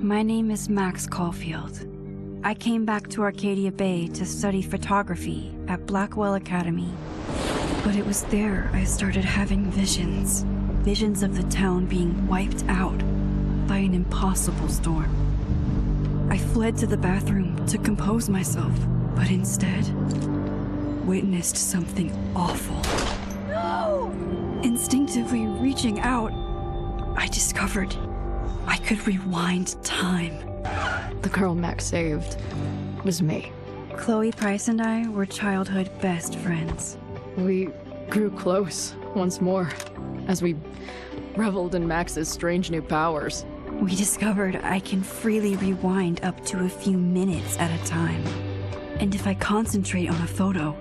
My name is Max Caulfield. I came back to Arcadia Bay to study photography at Blackwell Academy. But it was there I started having visions. Visions of the town being wiped out by an impossible storm. I fled to the bathroom to compose myself, but instead witnessed something awful. No! Instinctively reaching out, I discovered I could rewind time. The girl Max saved was me. Chloe Price and I were childhood best friends. We grew close once more as we reveled in Max's strange new powers. We discovered I can freely rewind up to a few minutes at a time. And if I concentrate on a photo,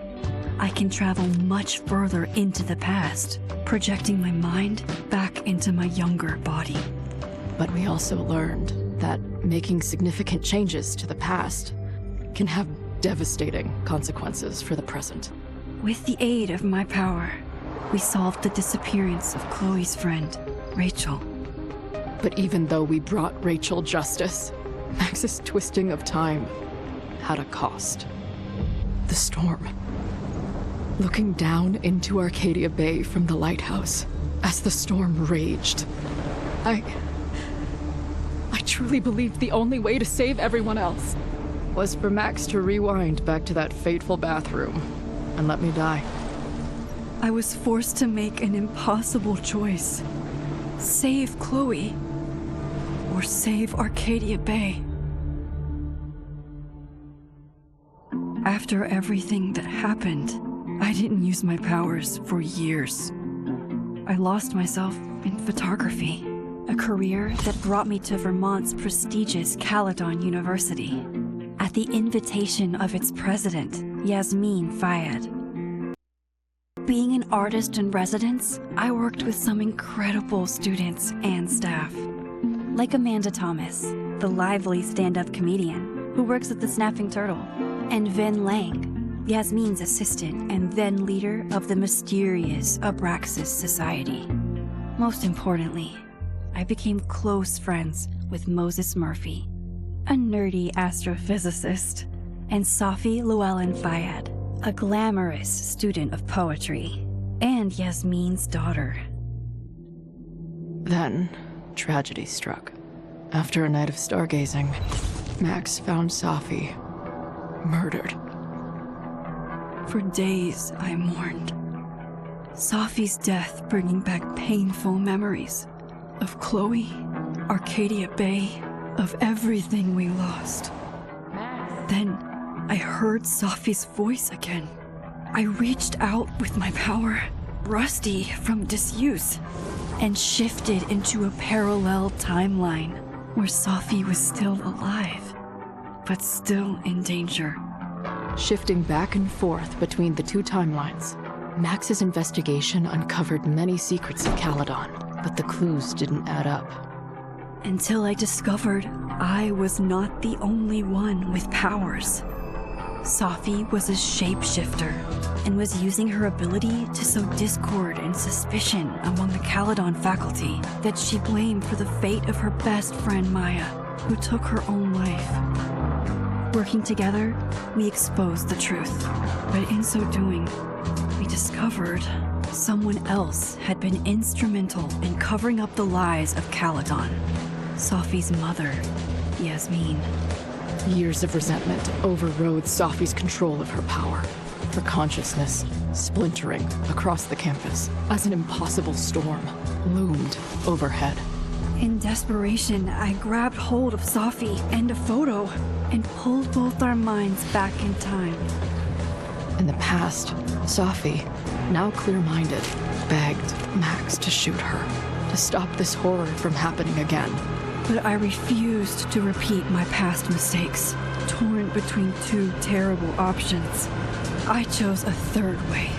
I can travel much further into the past, projecting my mind back into my younger body. But we also learned that making significant changes to the past can have devastating consequences for the present. With the aid of my power, we solved the disappearance of Chloe's friend, Rachel. But even though we brought Rachel justice, Max's twisting of time had a cost. The storm. Looking down into Arcadia Bay from the lighthouse as the storm raged, I truly believed the only way to save everyone else was for Max to rewind back to that fateful bathroom and let me die. I was forced to make an impossible choice. Save Chloe, or save Arcadia Bay. After everything that happened, I didn't use my powers for years. I lost myself in photography, a career that brought me to Vermont's prestigious Caledon University, at the invitation of its president, Yasmin Fayed. Being an artist in residence, I worked with some incredible students and staff, like Amanda Thomas, the lively stand-up comedian who works at the Snapping Turtle, and Vin Lang, Yasmin's assistant and then leader of the mysterious Abraxas Society. Most importantly, I became close friends with Moses Murphy, a nerdy astrophysicist, and Safi Llewellyn Fayed, a glamorous student of poetry, and Yasmin's daughter. Then, tragedy struck. After a night of stargazing, Max found Safi murdered. For days, I mourned. Safi's death bringing back painful memories of Chloe, Arcadia Bay, of everything we lost. Then, I heard Safi's voice again. I reached out with my power, rusty from disuse, and shifted into a parallel timeline where Safi was still alive, but still in danger. Shifting back and forth between the two timelines, Max's investigation uncovered many secrets of Caledon, but the clues didn't add up. Until I discovered I was not the only one with powers. Safi was a shapeshifter and was using her ability to sow discord and suspicion among the Caledon faculty that she blamed for the fate of her best friend Maya, who took her own life. Working together, we exposed the truth, but in so doing, we discovered someone else had been instrumental in covering up the lies of Caledon. Safi's mother, Yasmin. Years of resentment overrode Safi's control of her power, her consciousness splintering across the campus as an impossible storm loomed overhead. In desperation, I grabbed hold of Safi and a photo and pulled both our minds back in time. In the past, Safi, now clear-minded, begged Max to shoot her, to stop this horror from happening again. But I refused to repeat my past mistakes, torn between two terrible options. I chose a third way.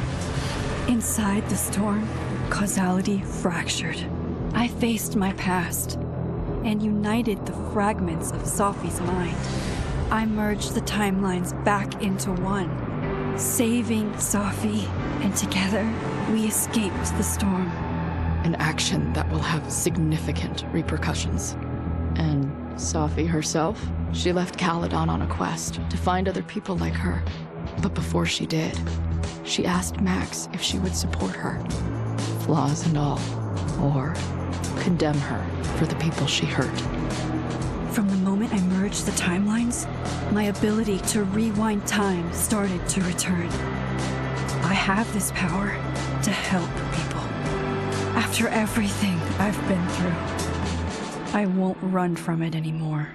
Inside the storm, causality fractured. I faced my past and united the fragments of Safi's mind. I merged the timelines back into one, saving Safi, and together we escaped the storm. An action that will have significant repercussions. And Safi herself, she left Caledon on a quest to find other people like her. But before she did, she asked Max if she would support her, flaws and all, or condemn her for the people she hurt. From the moment I merged the timelines, my ability to rewind time started to return. I have this power to help people. After everything I've been through, I won't run from it anymore.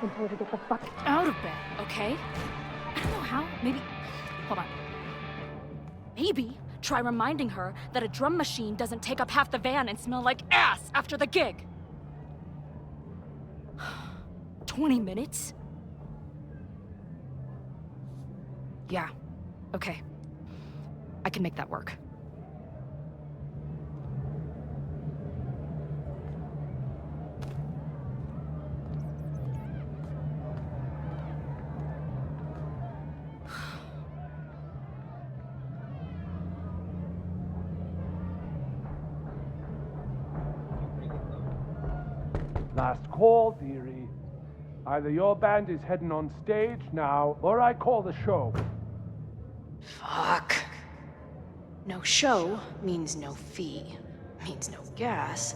And told her to get the fuck out of bed, okay? I don't know how. Maybe. Hold on. Maybe try reminding her that a drum machine doesn't take up half the van and smell like ass after the gig. 20 minutes? Yeah. Okay. I can make that work. Last call, dearie. Either your band is heading on stage now, or I call the show. Fuck. No show means no fee, means no gas,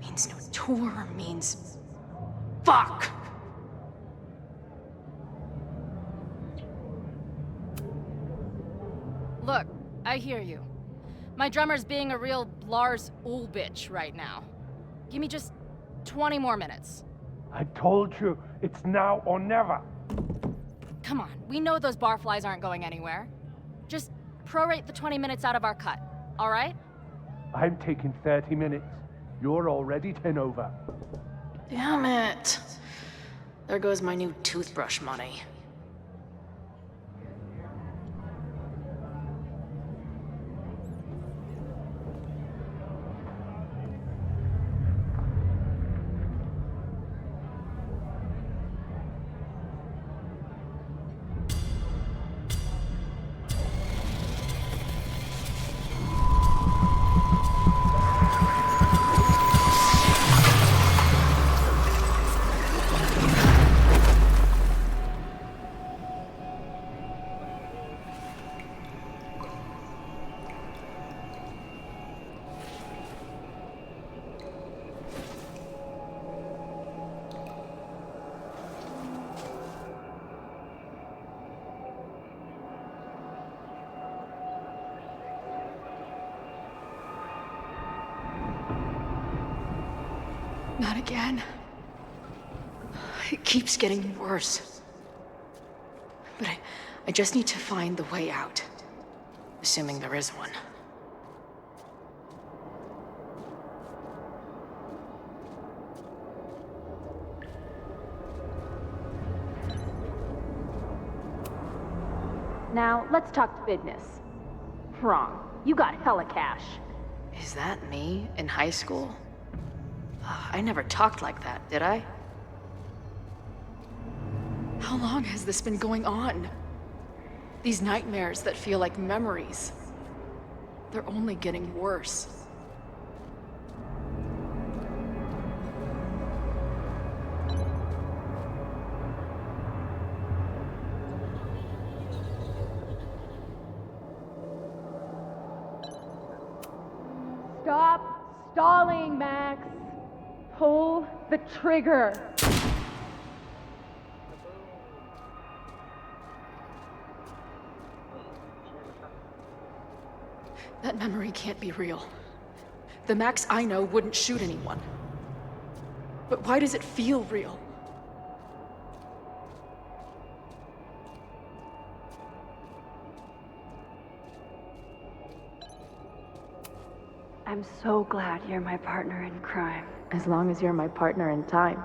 means no tour, means... Fuck! Look, I hear you. My drummer's being a real Lars Ulrich right now. Give me just 20 more minutes. I told you, it's now or never. Come on, we know those barflies aren't going anywhere. Just prorate the 20 minutes out of our cut, all right? I'm taking 30 minutes. You're already 10 over. Damn it. There goes my new toothbrush money. Not again. It keeps getting worse. But I just need to find the way out. Assuming there is one. let's talk business. Wrong. You got hella cash. Is that me in high school? I never talked like that, did I? How long has this been going on? These nightmares that feel like memories. They're only getting worse. Stop stalling, Max. Pull the trigger. That memory can't be real. The Max I know wouldn't shoot anyone. But why does it feel real? I'm so glad you're my partner in crime. As long as you're my partner in time.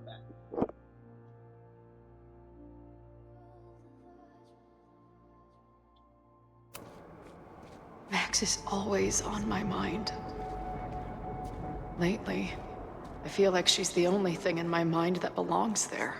back. Max is always on my mind. Lately, I feel like she's the only thing in my mind that belongs there.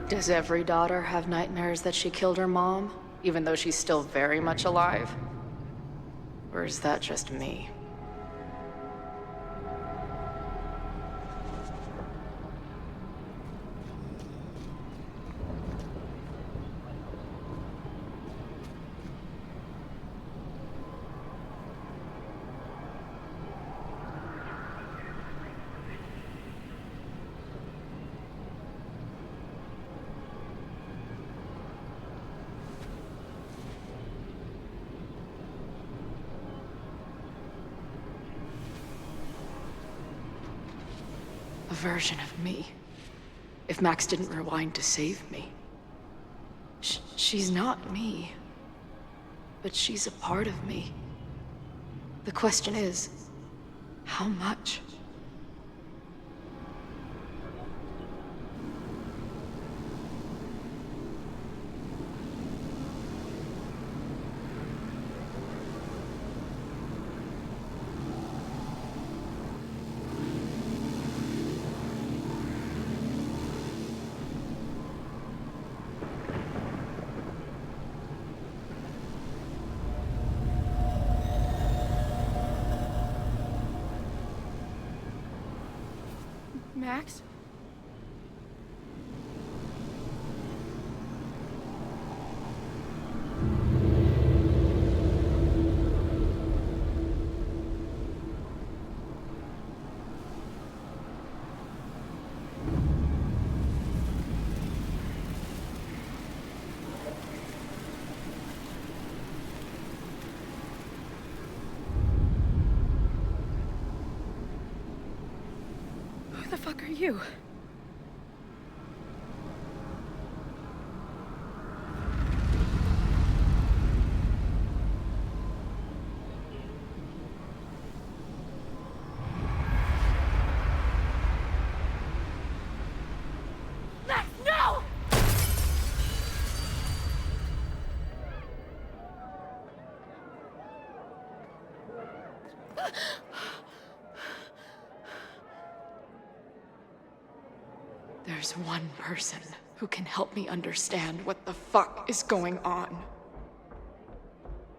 Does every daughter have nightmares that she killed her mom, even though she's still very much alive? Or is that just me? A version of me. If Max didn't rewind to save me. She's not me. But she's a part of me. The question is, how much? Max? Who the fuck are you? Max, no! There's one person who can help me understand what the fuck is going on.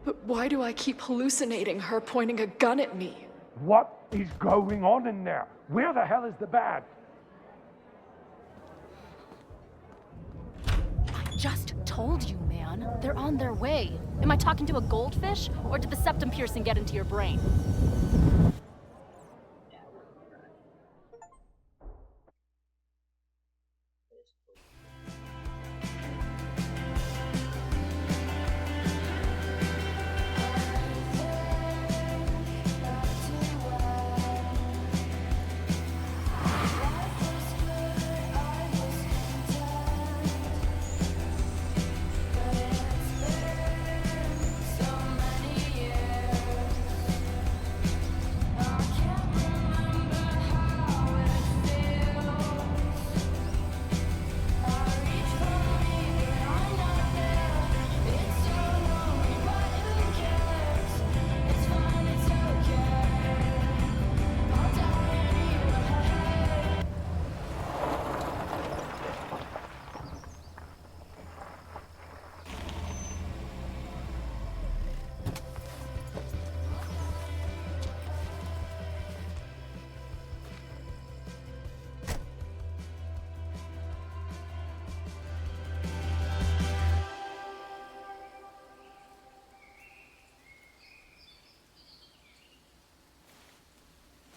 But why do I keep hallucinating her pointing a gun at me? What is going on in there? Where the hell is the bad? I just told you, man. They're on their way. Am I talking to a goldfish, or did the septum piercing get into your brain?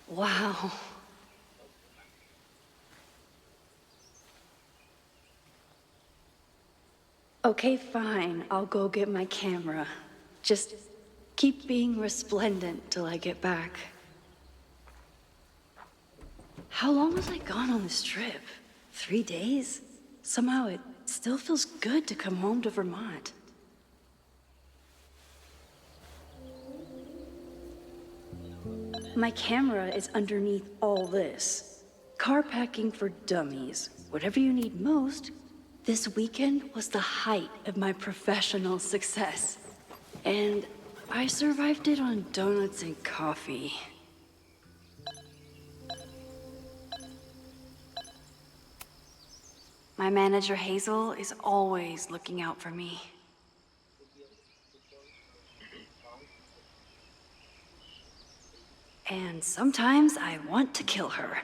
Wow. Okay, fine. I'll go get my camera. Just keep being resplendent till I get back. How long was I gone on this trip? 3 days? Somehow it still feels good to come home to Vermont. My camera is underneath all this. Car packing for dummies. Whatever you need most. This weekend was the height of my professional success. And I survived it on donuts and coffee. My manager Hazel is always looking out for me. And sometimes I want to kill her.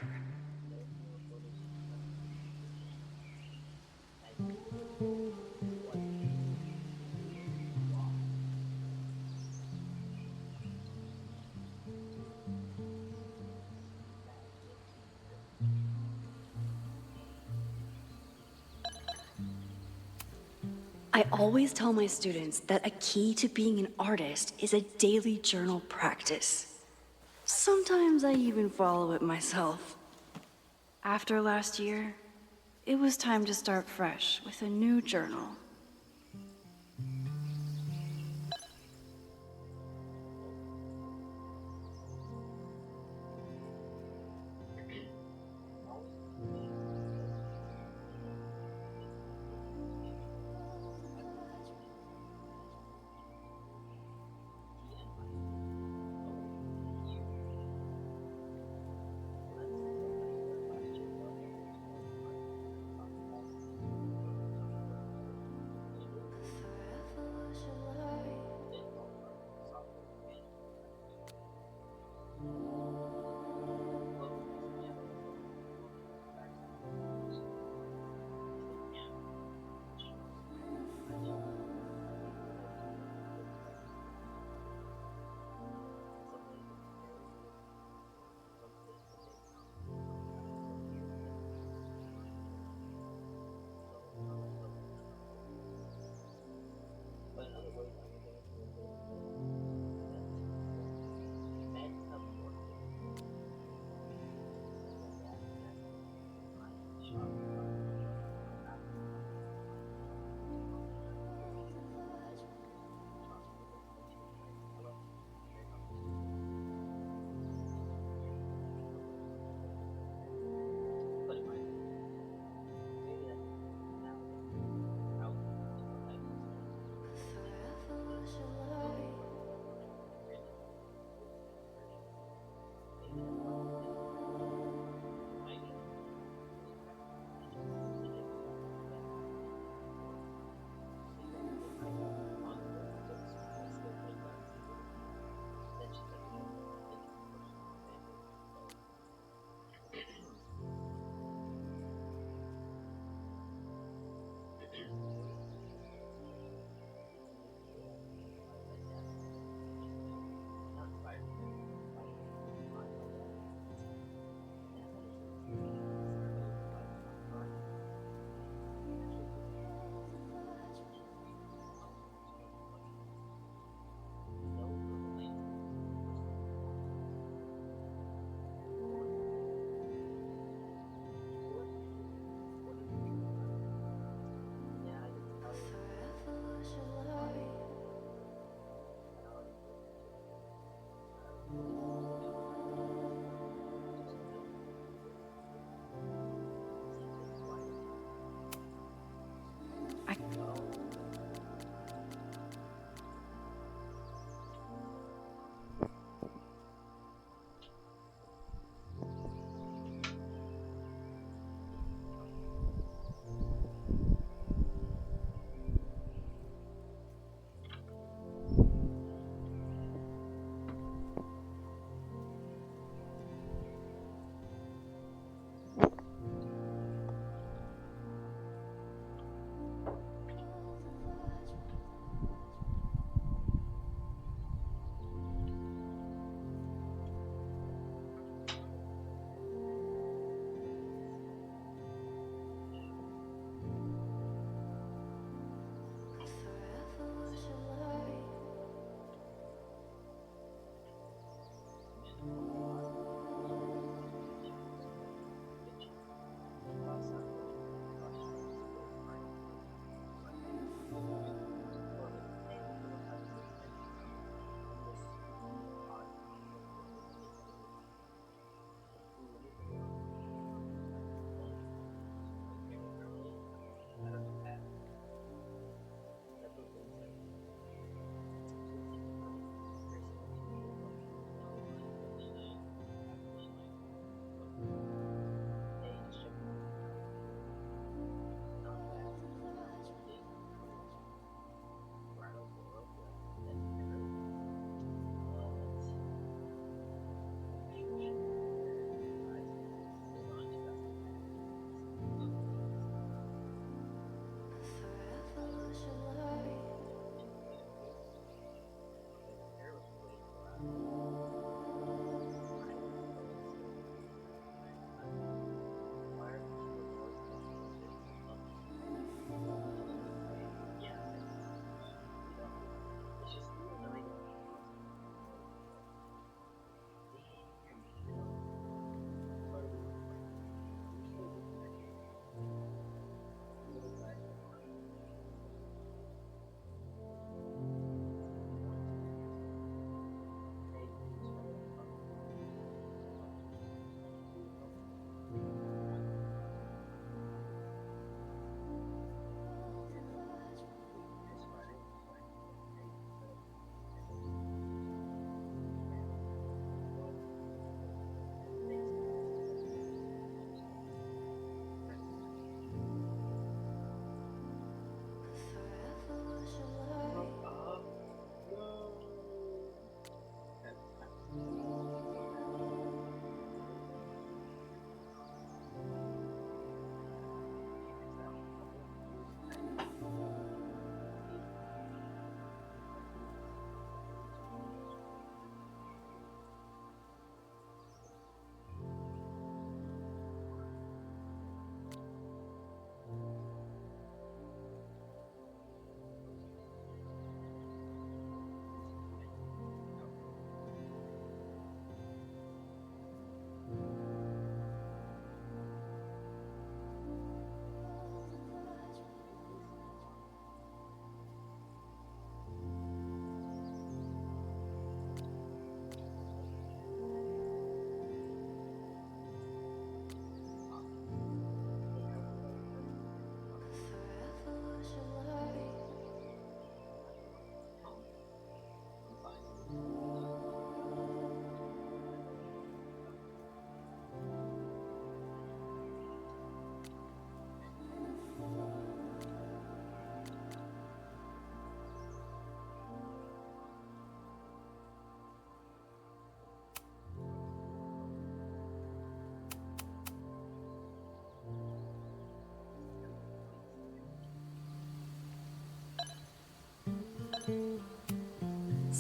I always tell my students that a key to being an artist is a daily journal practice. Sometimes I even follow it myself. After last year, it was time to start fresh with a new journal.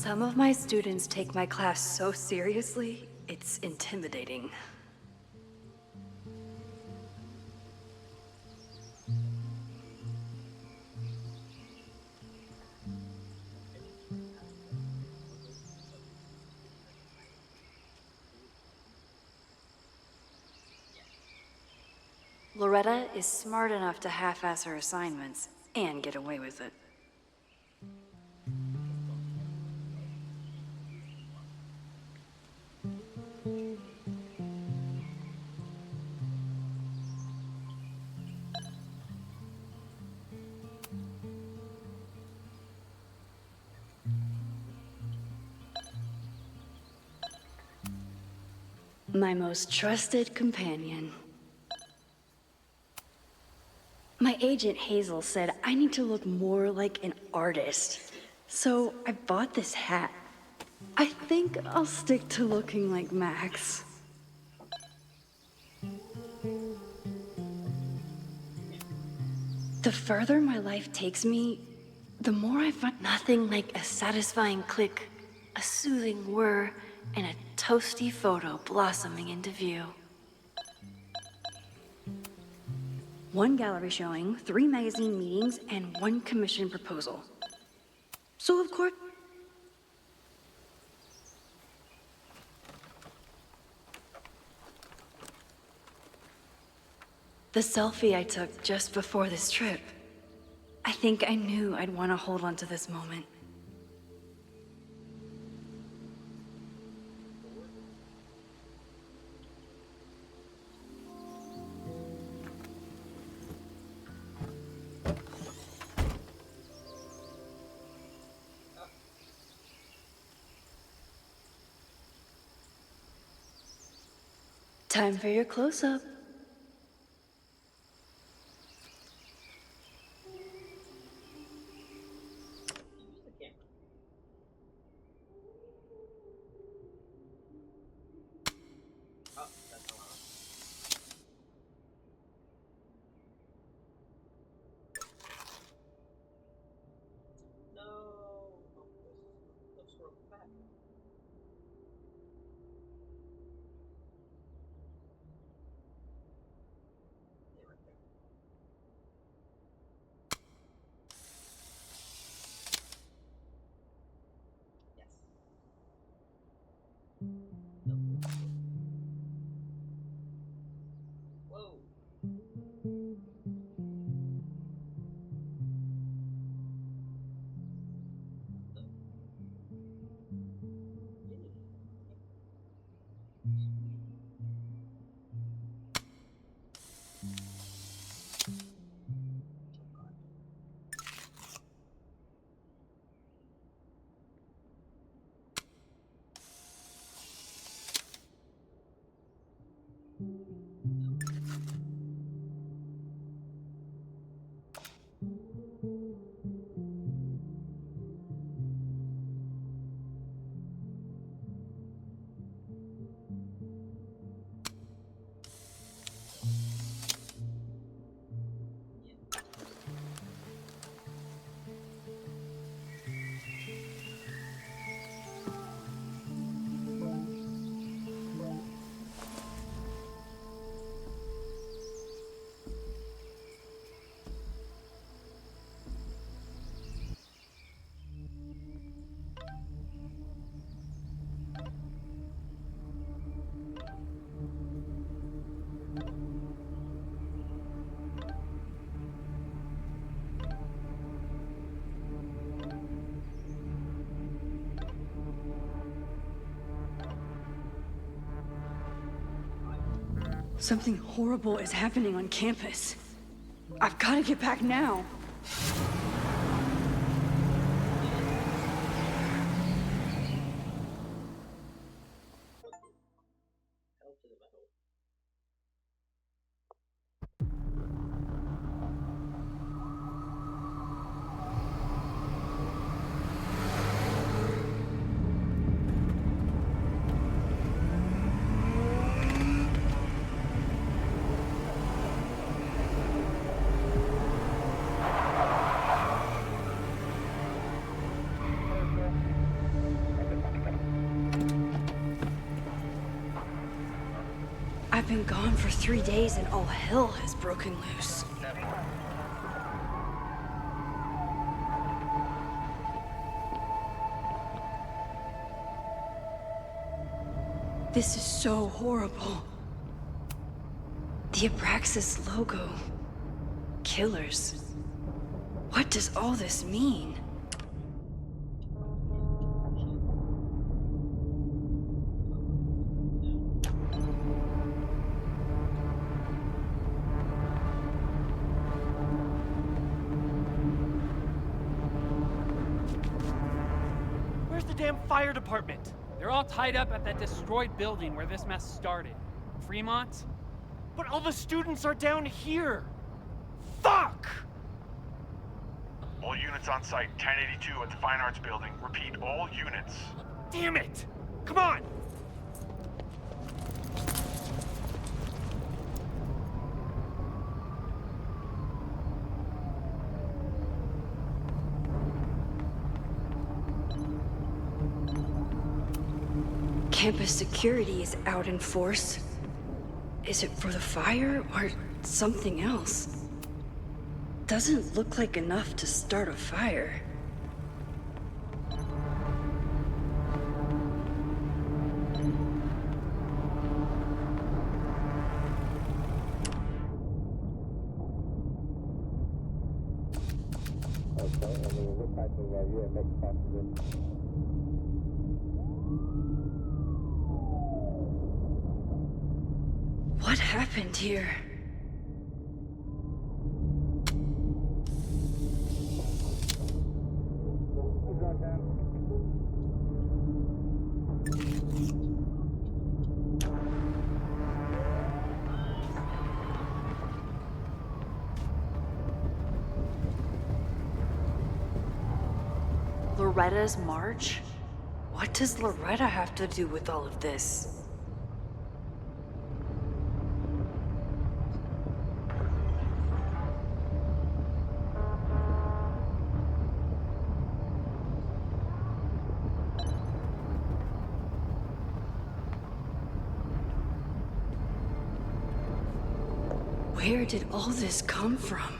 Some of my students take my class so seriously, it's intimidating. Loretta is smart enough to half-ass her assignments and get away with it. My most trusted companion. My agent Hazel said I need to look more like an artist. So I bought this hat. I think I'll stick to looking like Max. The further my life takes me, the more I find nothing like a satisfying click, a soothing whir, and a toasty photo blossoming into view. One gallery showing, 3 magazine meetings, and 1 commission proposal. So of course... The selfie I took just before this trip. I think I knew I'd want to hold on to this moment. Time for your close-up. Something horrible is happening on campus. I've got to get back now. I've been gone for 3 days and all hell has broken loose. This is so horrible. The Abraxas logo. Killers. What does all this mean? Where's the damn fire department? They're all tied up at that destroyed building where this mess started. Fremont? But all the students are down here! Fuck! All units on site, 1082 at the Fine Arts Building. Repeat, all units. Damn it! Come on! Campus security is out in force. Is it for the fire or something else? Doesn't look like enough to start a fire. What happened here? Loretta's march? What does Loretta have to do with all of this? Where did all this come from?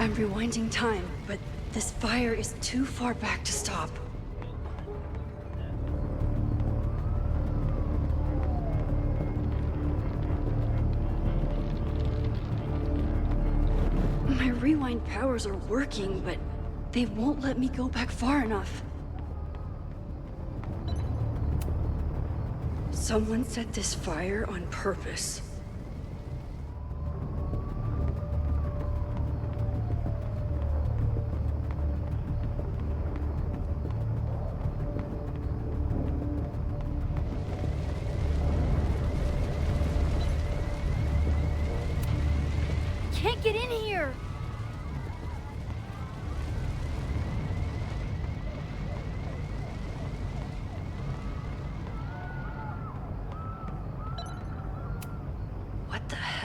I'm rewinding time, but this fire is too far back to stop. My rewind powers are working, but they won't let me go back far enough. Someone set this fire on purpose. Can't get in here!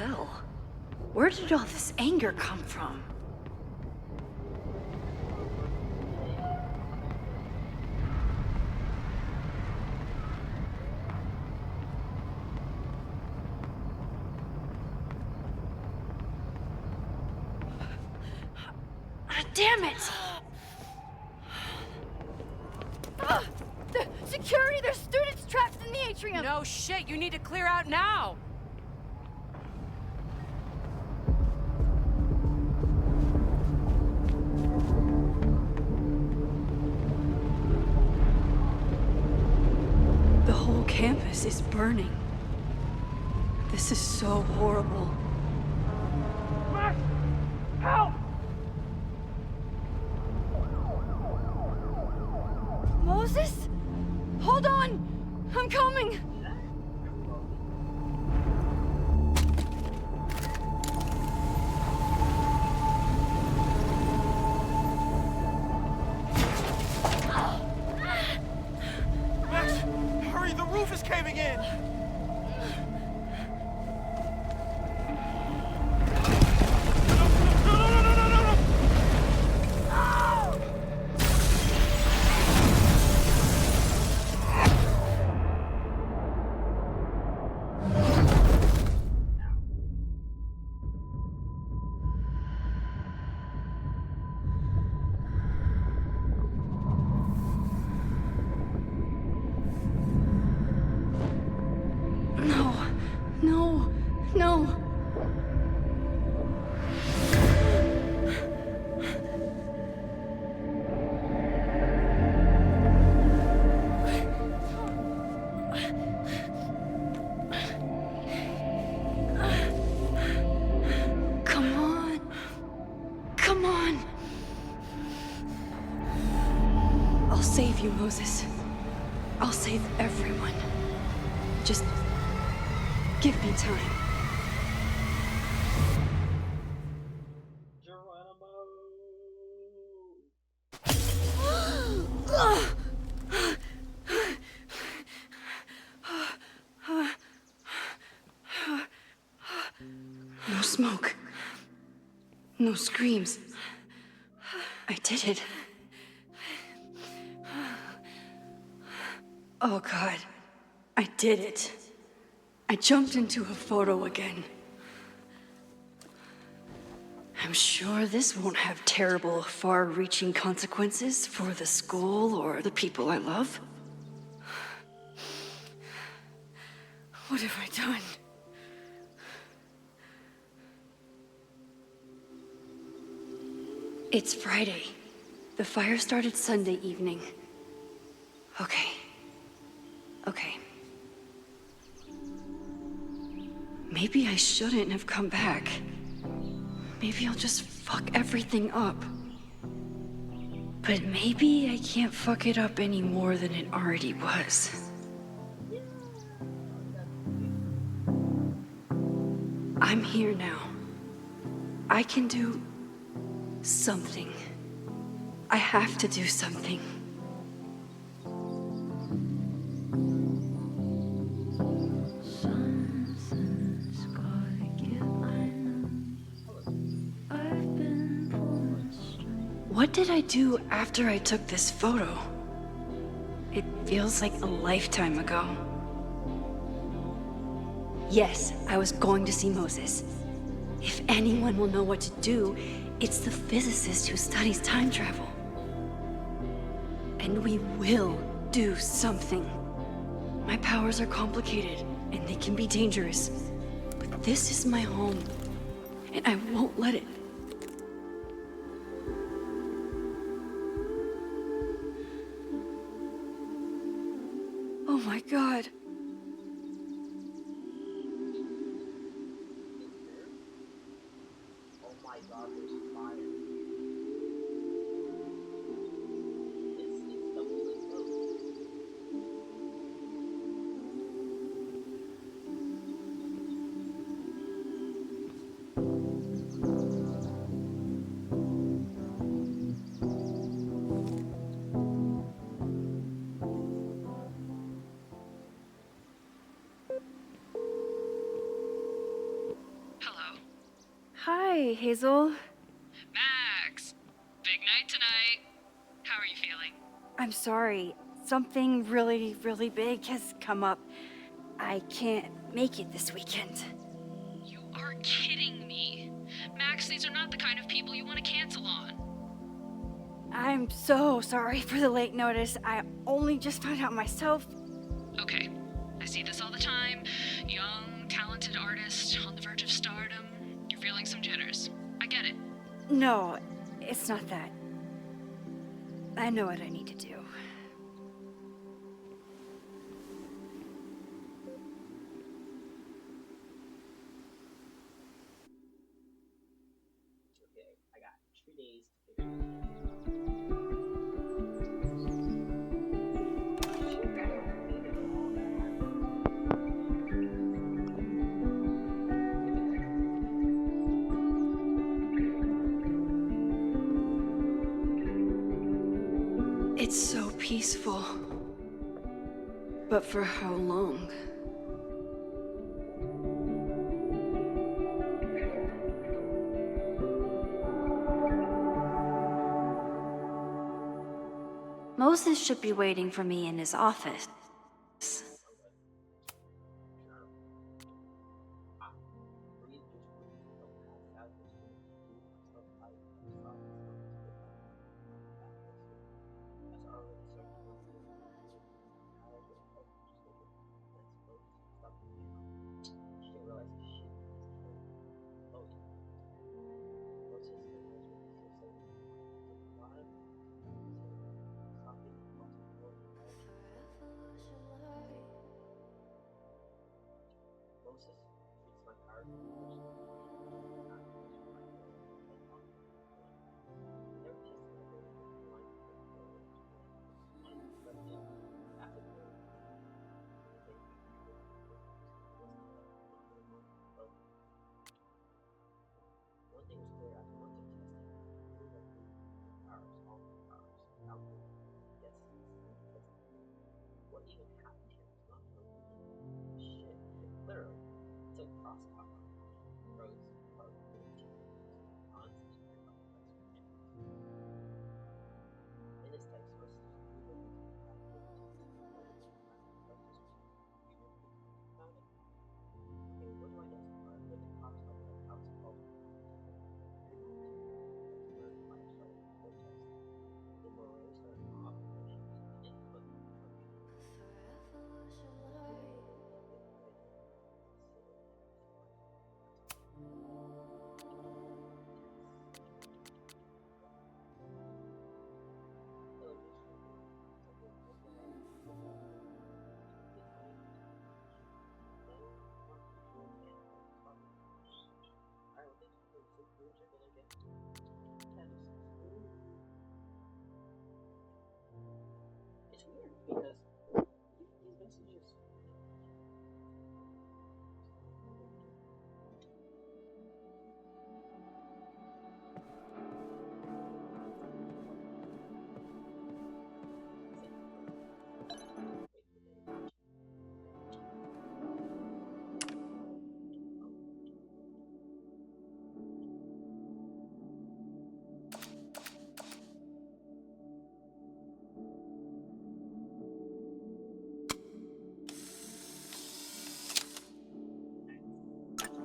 hell? Where did all this anger come from? Damn it! The security! There's students trapped in the atrium! No shit, you need to clear out now! The whole campus is burning. This is so horrible. Max! Help! Moses? Hold on! I'm coming! Max, hurry, the roof is caving in! No. Come on. I'll save you, Moses. I'll save everyone. Just give me time. No smoke. No screams. I did it. Oh God, I did it. I jumped into a photo again. I'm sure this won't have terrible, far-reaching consequences for the school or the people I love. What have I done? It's Friday. The fire started Sunday evening. Okay. Maybe I shouldn't have come back. Maybe I'll just fuck everything up. But maybe I can't fuck it up any more than it already was. I'm here now. I can do something. I have to do something. What did I do after I took this photo? It feels like a lifetime ago. Yes, I was going to see Moses. If anyone will know what to do, it's the physicist who studies time travel. And we will do something. My powers are complicated, and they can be dangerous. But this is my home, and I won't let it. Oh my God. Hi, Hazel. Max, big night tonight. How are you feeling? I'm sorry. Something really, really big has come up. I can't make it this weekend. You are kidding me. Max, these are not the kind of people you want to cancel on. I'm so sorry for the late notice. I only just found out myself. Okay, I see this all the time. Young, talented artist on the verge of stardom. You're feeling some jitters. I get it. No, it's not that. I know what I need to do. It's so peaceful. But for how long? Moses should be waiting for me in his office.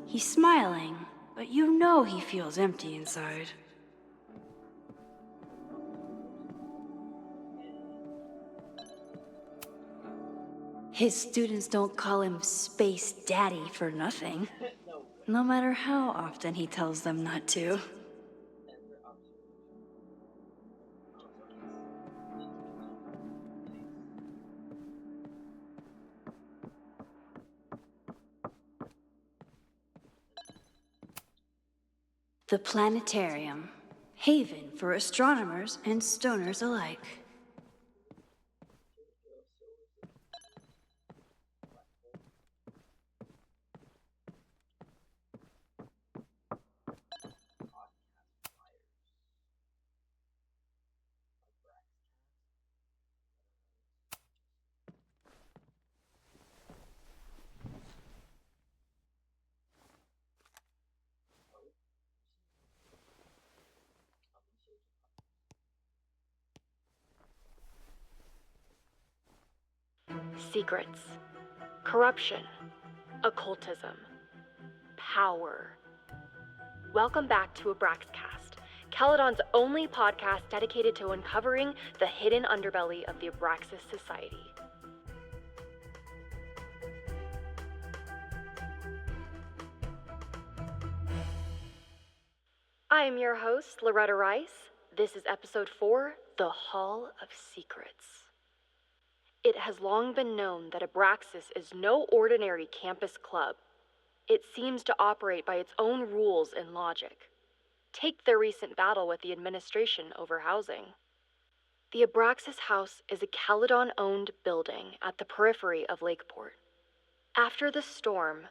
He's smiling, but you know he feels empty inside. His students don't call him Space Daddy for nothing, no matter how often he tells them not to. The planetarium, haven for astronomers and stoners alike. secrets, corruption, occultism, power. Welcome back to Abraxcast, Caledon's only podcast dedicated to uncovering the hidden underbelly of the Abraxas Society. I am your host, Loretta Rice. This is episode 4, The Hall of Secrets. It has long been known that Abraxas is no ordinary campus club. It seems to operate by its own rules and logic. Take their recent battle with the administration over housing. The Abraxas House is a Caledon-owned building at the periphery of Lakeport. After the storm,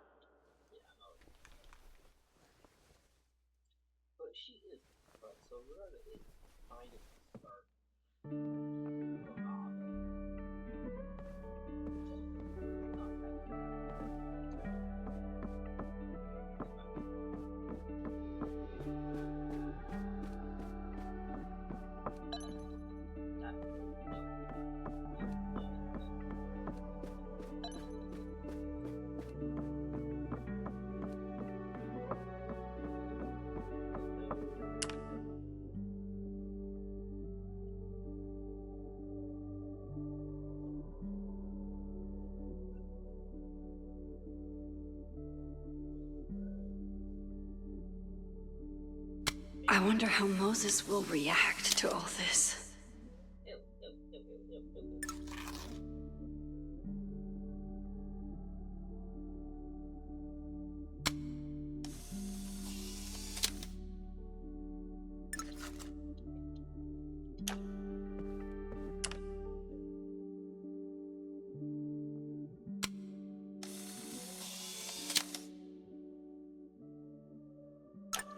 I wonder how Moses will react to all this.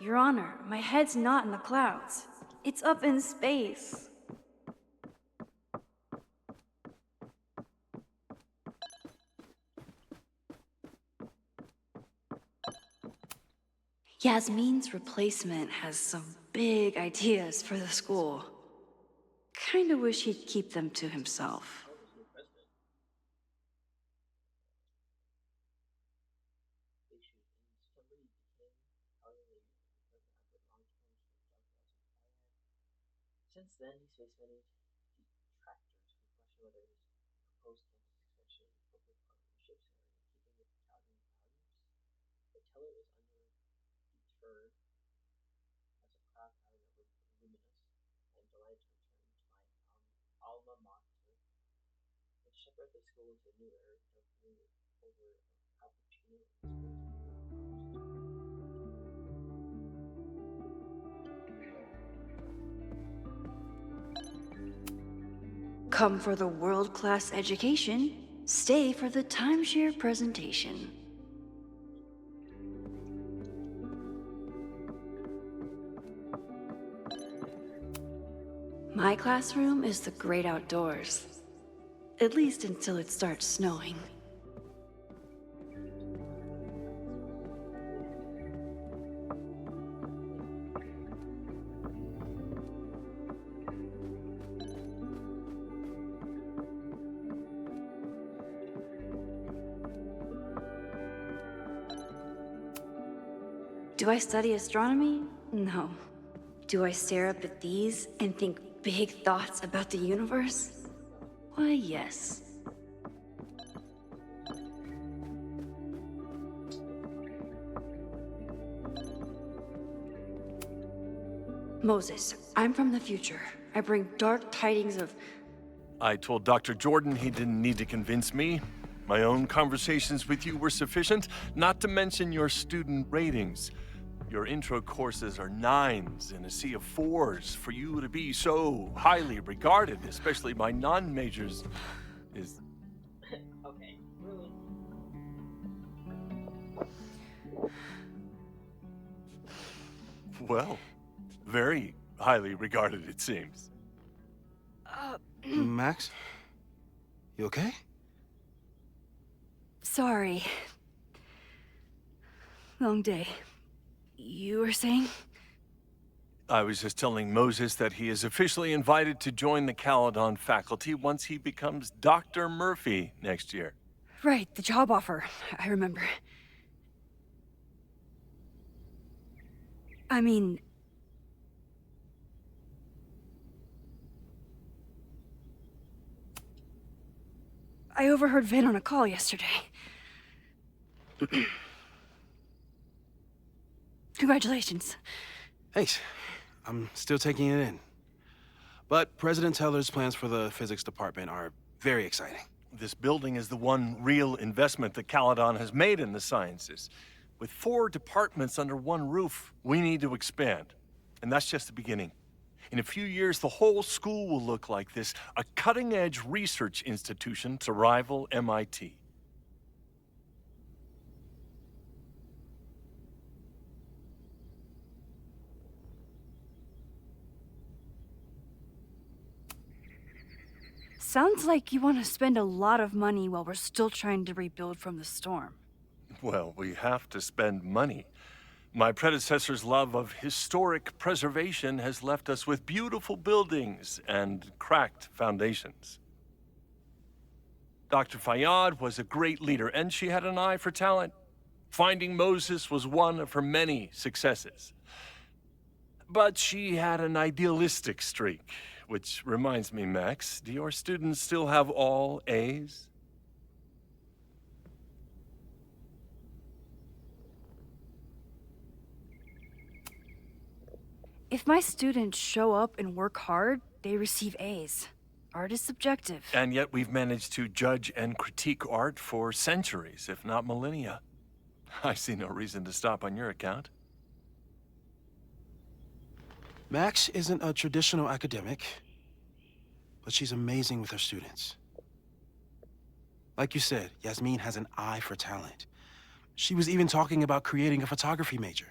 Your Honor, my head's not in the clouds. It's up in space. Yasmin's replacement has some big ideas for the school. Kinda wish he'd keep them to himself. Since then, he's faced many detractors who question whether his proposed campus expansion and public partnerships are in keeping with Calgary values. But Teller is undeterred. As a proud pattern of Luminous, I am delighted to return to my alma mater and shepherd the school into a new era of flavor over cappuccino and Come for the world-class education, stay for the timeshare presentation. My classroom is the great outdoors. At least until it starts snowing. Do I study astronomy? No. Do I stare up at these and think big thoughts about the universe? Why, yes. Moses, I'm from the future. I bring dark tidings of... I told Dr. Jordan he didn't need to convince me. My own conversations with you were sufficient, not to mention your student ratings. Your intro courses are 9s in a sea of 4s. For you to be so highly regarded, especially by non-majors, is... Okay, really? Well, very highly regarded, it seems. Max? You okay? Sorry. Long day. You were saying? I was just telling Moses that he is officially invited to join the Caledon faculty once he becomes Dr. Murphy next year. Right, the job offer. I remember. I mean... I overheard Vin on a call yesterday. Congratulations. Thanks. I'm still taking it in. But President Teller's plans for the physics department are very exciting. This building is the one real investment that Caledon has made in the sciences. With 4 departments under one roof, we need to expand. And that's just the beginning. In a few years, the whole school will look like this, a cutting-edge research institution to rival MIT. Sounds like you want to spend a lot of money while we're still trying to rebuild from the storm. Well, we have to spend money. My predecessor's love of historic preservation has left us with beautiful buildings and cracked foundations. Dr. Fayyad was a great leader, and she had an eye for talent. Finding Moses was one of her many successes. But she had an idealistic streak, which reminds me, Max, do your students still have all A's? If my students show up and work hard, they receive A's. Art is subjective. And yet we've managed to judge and critique art for centuries, if not millennia. I see no reason to stop on your account. Max isn't a traditional academic, but she's amazing with her students. Like you said, Yasmin has an eye for talent. She was even talking about creating a photography major.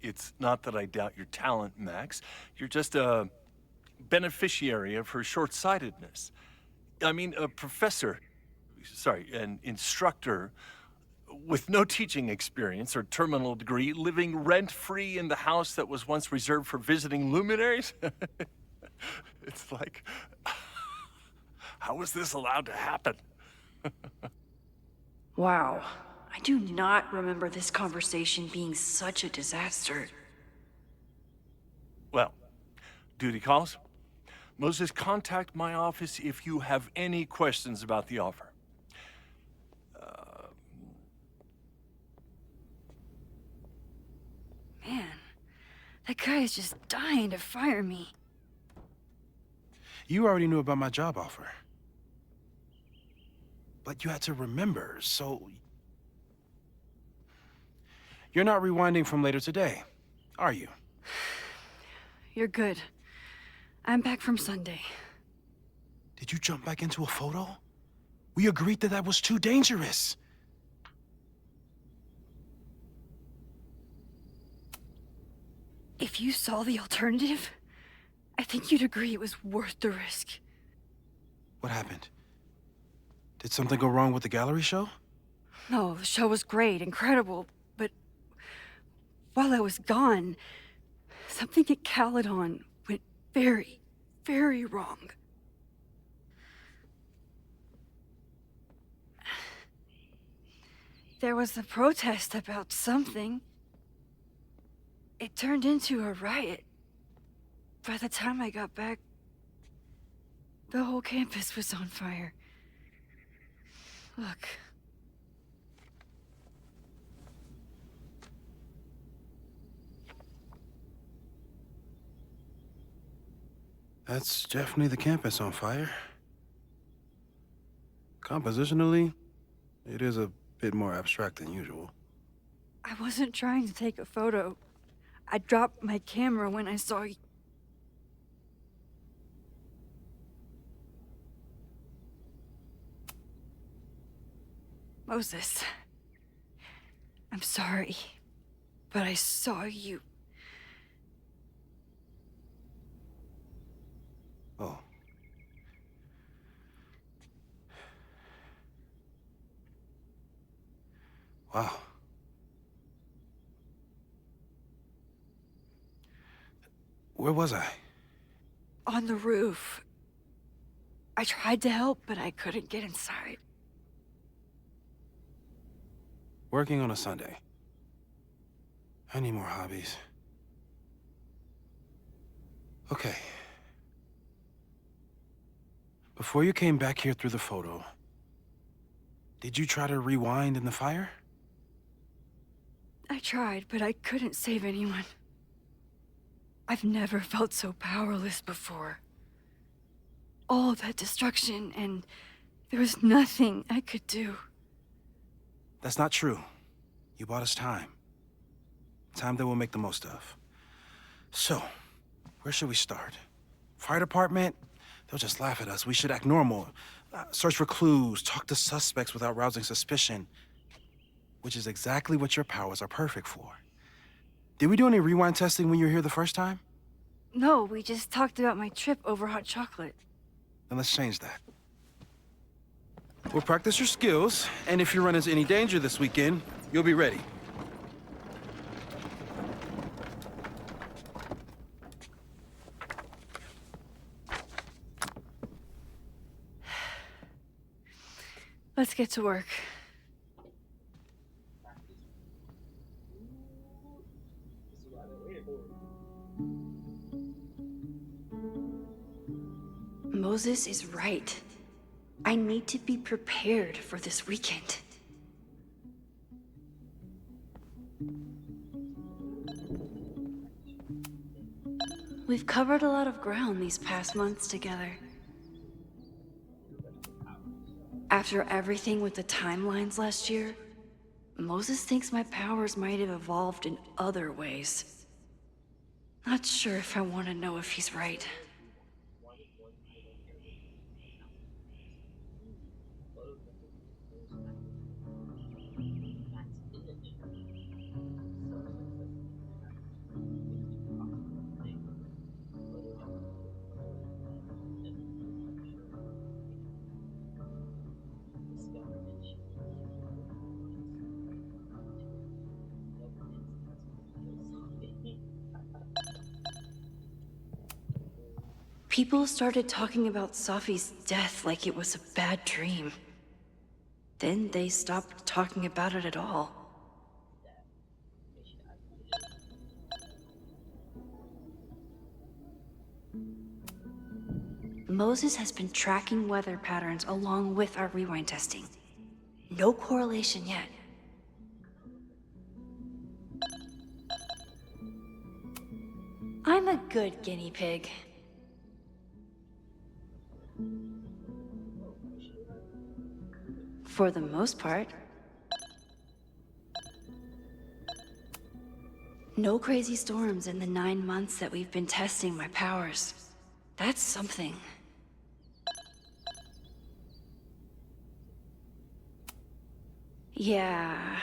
It's not that I doubt your talent, Max. You're just a beneficiary of her short-sightedness. I mean, an instructor with no teaching experience or terminal degree, living rent-free in the house that was once reserved for visiting luminaries? It's like, how was this allowed to happen? Wow. I do not remember this conversation being such a disaster. Well, duty calls. Moses, contact my office if you have any questions about the offer. Man, that guy is just dying to fire me. You already knew about my job offer. But you had to remember, so... You're not rewinding from later today, are you? You're good. I'm back from Sunday. Did you jump back into a photo? We agreed that that was too dangerous. If you saw the alternative, I think you'd agree it was worth the risk. What happened? Did something go wrong with the gallery show? No, the show was great, incredible, but while I was gone, something at Caledon went very, very wrong. There was a protest about something. It turned into a riot. By the time I got back, the whole campus was on fire. Look. That's definitely the campus on fire. Compositionally, it is a bit more abstract than usual. I wasn't trying to take a photo. I dropped my camera when I saw you. Moses, I'm sorry, but I saw you. Oh. Wow. Where was I? On the roof. I tried to help, but I couldn't get inside. Working on a Sunday. I need more hobbies. Okay. Before you came back here through the photo, did you try to rewind in the fire? I tried, but I couldn't save anyone. I've never felt so powerless before. All that destruction, and there was nothing I could do. That's not true. You bought us time. Time that we'll make the most of. So, where should we start? Fire department? They'll just laugh at us. We should act normal. Search for clues, talk to suspects without rousing suspicion. Which is exactly what your powers are perfect for. Did we do any rewind testing when you were here the first time? No, we just talked about my trip over hot chocolate. Then let's change that. We'll practice your skills, and if you run into any danger this weekend, you'll be ready. Let's get to work. Moses is right. I need to be prepared for this weekend. We've covered a lot of ground these past months together. After everything with the timelines last year, Moses thinks my powers might have evolved in other ways. Not sure if I want to know if he's right. People started talking about Safi's death like it was a bad dream. Then they stopped talking about it at all. Moses has been tracking weather patterns along with our rewind testing. No correlation yet. I'm a good guinea pig. For the most part. No crazy storms in the 9 months that we've been testing my powers. That's something. Yeah.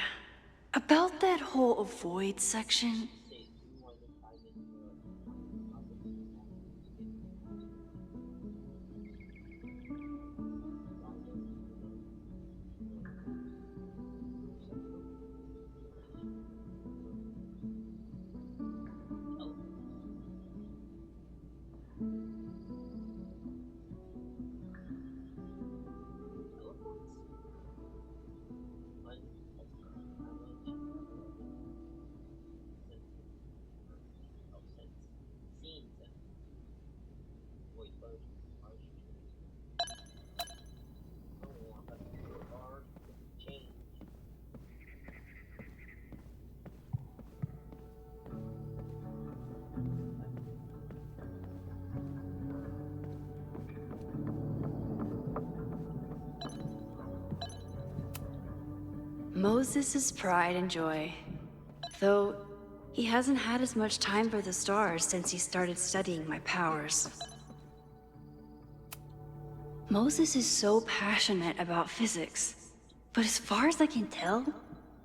About that whole avoid section. Moses' pride and joy. Though, he hasn't had as much time for the stars since he started studying my powers. Moses is so passionate about physics, but as far as I can tell,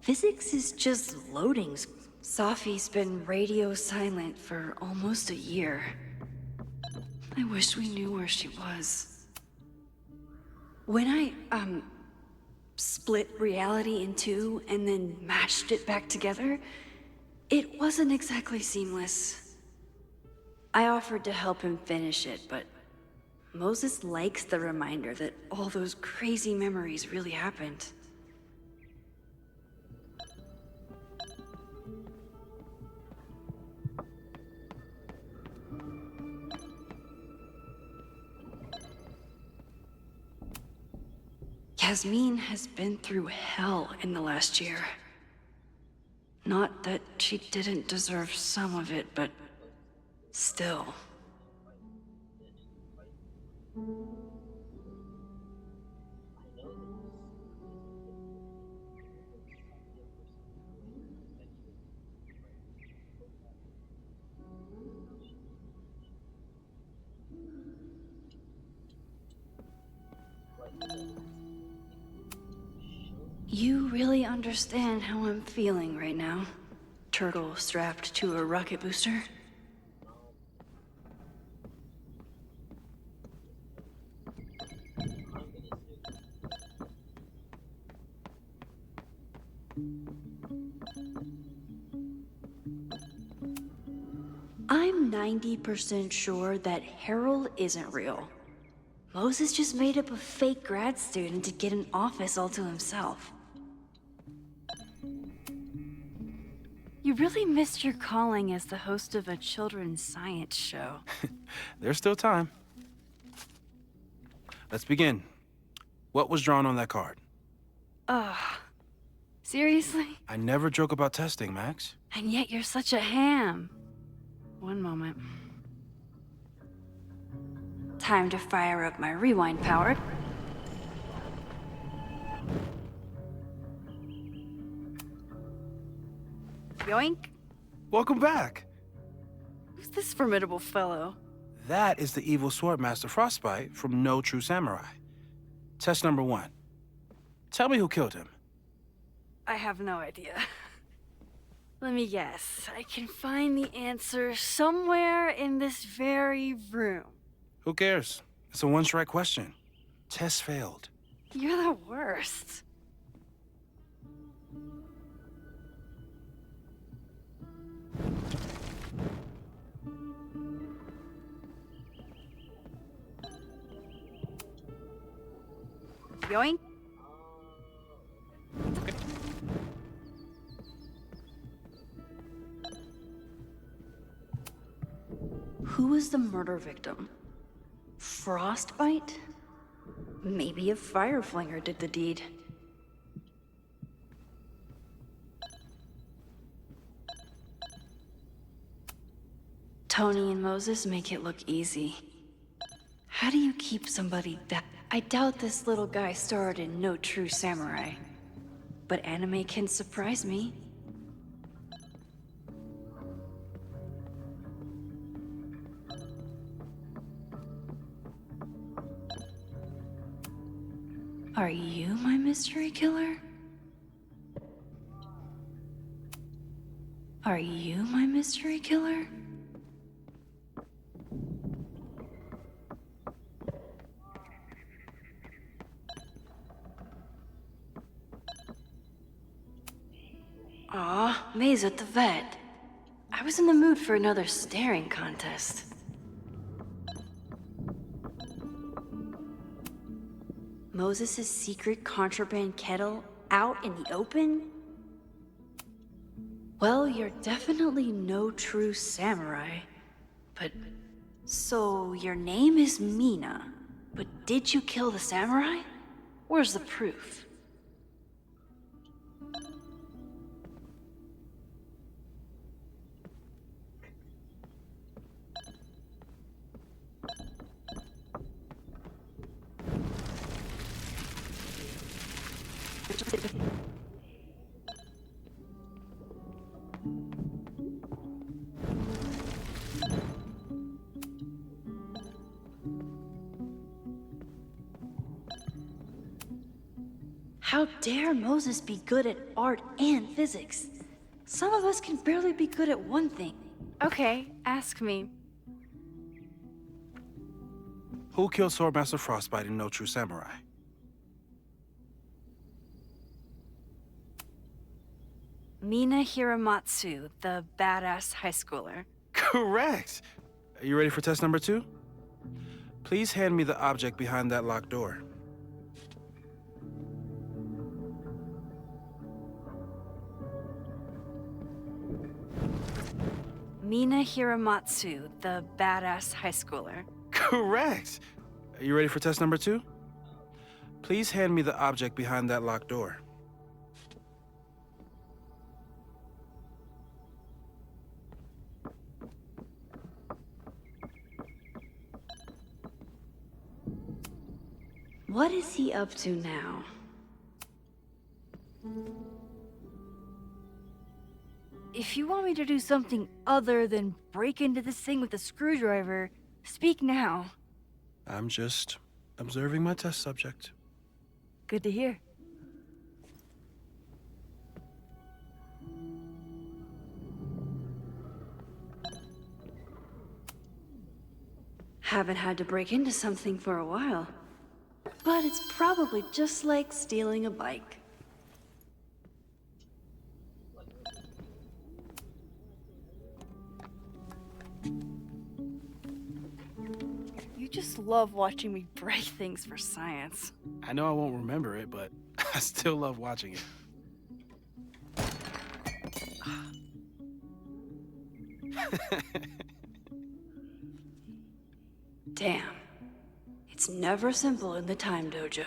physics is just loading. Safi's been radio silent for almost a year. I wish we knew where she was. When I, split reality in two and then matched it back together, it wasn't exactly seamless. I offered to help him finish it, but Moses likes the reminder that all those crazy memories really happened. Yasmin has been through hell in the last year. Not that she didn't deserve some of it, but still. You really understand how I'm feeling right now? Turtle strapped to a rocket booster? I'm 90% sure that Harold isn't real. Moses just made up a fake grad student to get an office all to himself. You really missed your calling as the host of a children's science show. There's still time. Let's begin. What was drawn on that card? Seriously? I never joke about testing, Max. And yet you're such a ham. One moment. Time to fire up my rewind power. Yoink. Welcome back. Who's this formidable fellow? That is the evil Swordmaster Frostbite from No True Samurai. Test number 1. Tell me who killed him. I have no idea. Let me guess. I can find the answer somewhere in this very room. Who cares? It's a one-strike question. Test failed. You're the worst. Yoink. Who was the murder victim? Frostbite? Maybe a fireflinger did the deed. Tony and Moses make it look easy. How do you keep somebody that... I doubt this little guy starred in No True Samurai. But anime can surprise me. Are you my mystery killer? Are you my mystery killer? Aw, May's at the vet. I was in the mood for another staring contest. Moses' secret contraband kettle out in the open? Well, you're definitely no true samurai. But, so your name is Mina, but did you kill the samurai? Where's the proof? How dare Moses be good at art and physics? Some of us can barely be good at one thing. Okay, ask me. Who killed Swordmaster Frostbite in No True Samurai? Mina Hiramatsu, the badass high schooler. Correct! Are you ready for test number 2? Please hand me the object behind that locked door. Mina Hiramatsu, the badass high schooler. Correct! Are you ready for test number 2? Please hand me the object behind that locked door. What is he up to now? If you want me to do something other than break into this thing with a screwdriver, speak now. I'm just observing my test subject. Good to hear. Haven't had to break into something for a while. But it's probably just like stealing a bike. You just love watching me break things for science. I know I won't remember it, but I still love watching it. Damn. It's never simple in the Time Dojo.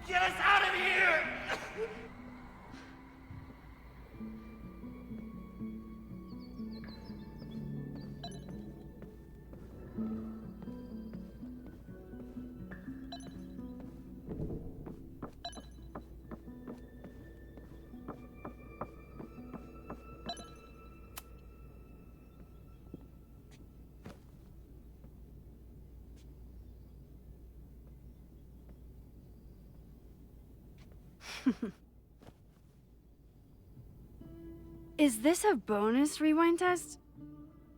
Get us out of here! Is this a bonus rewind test?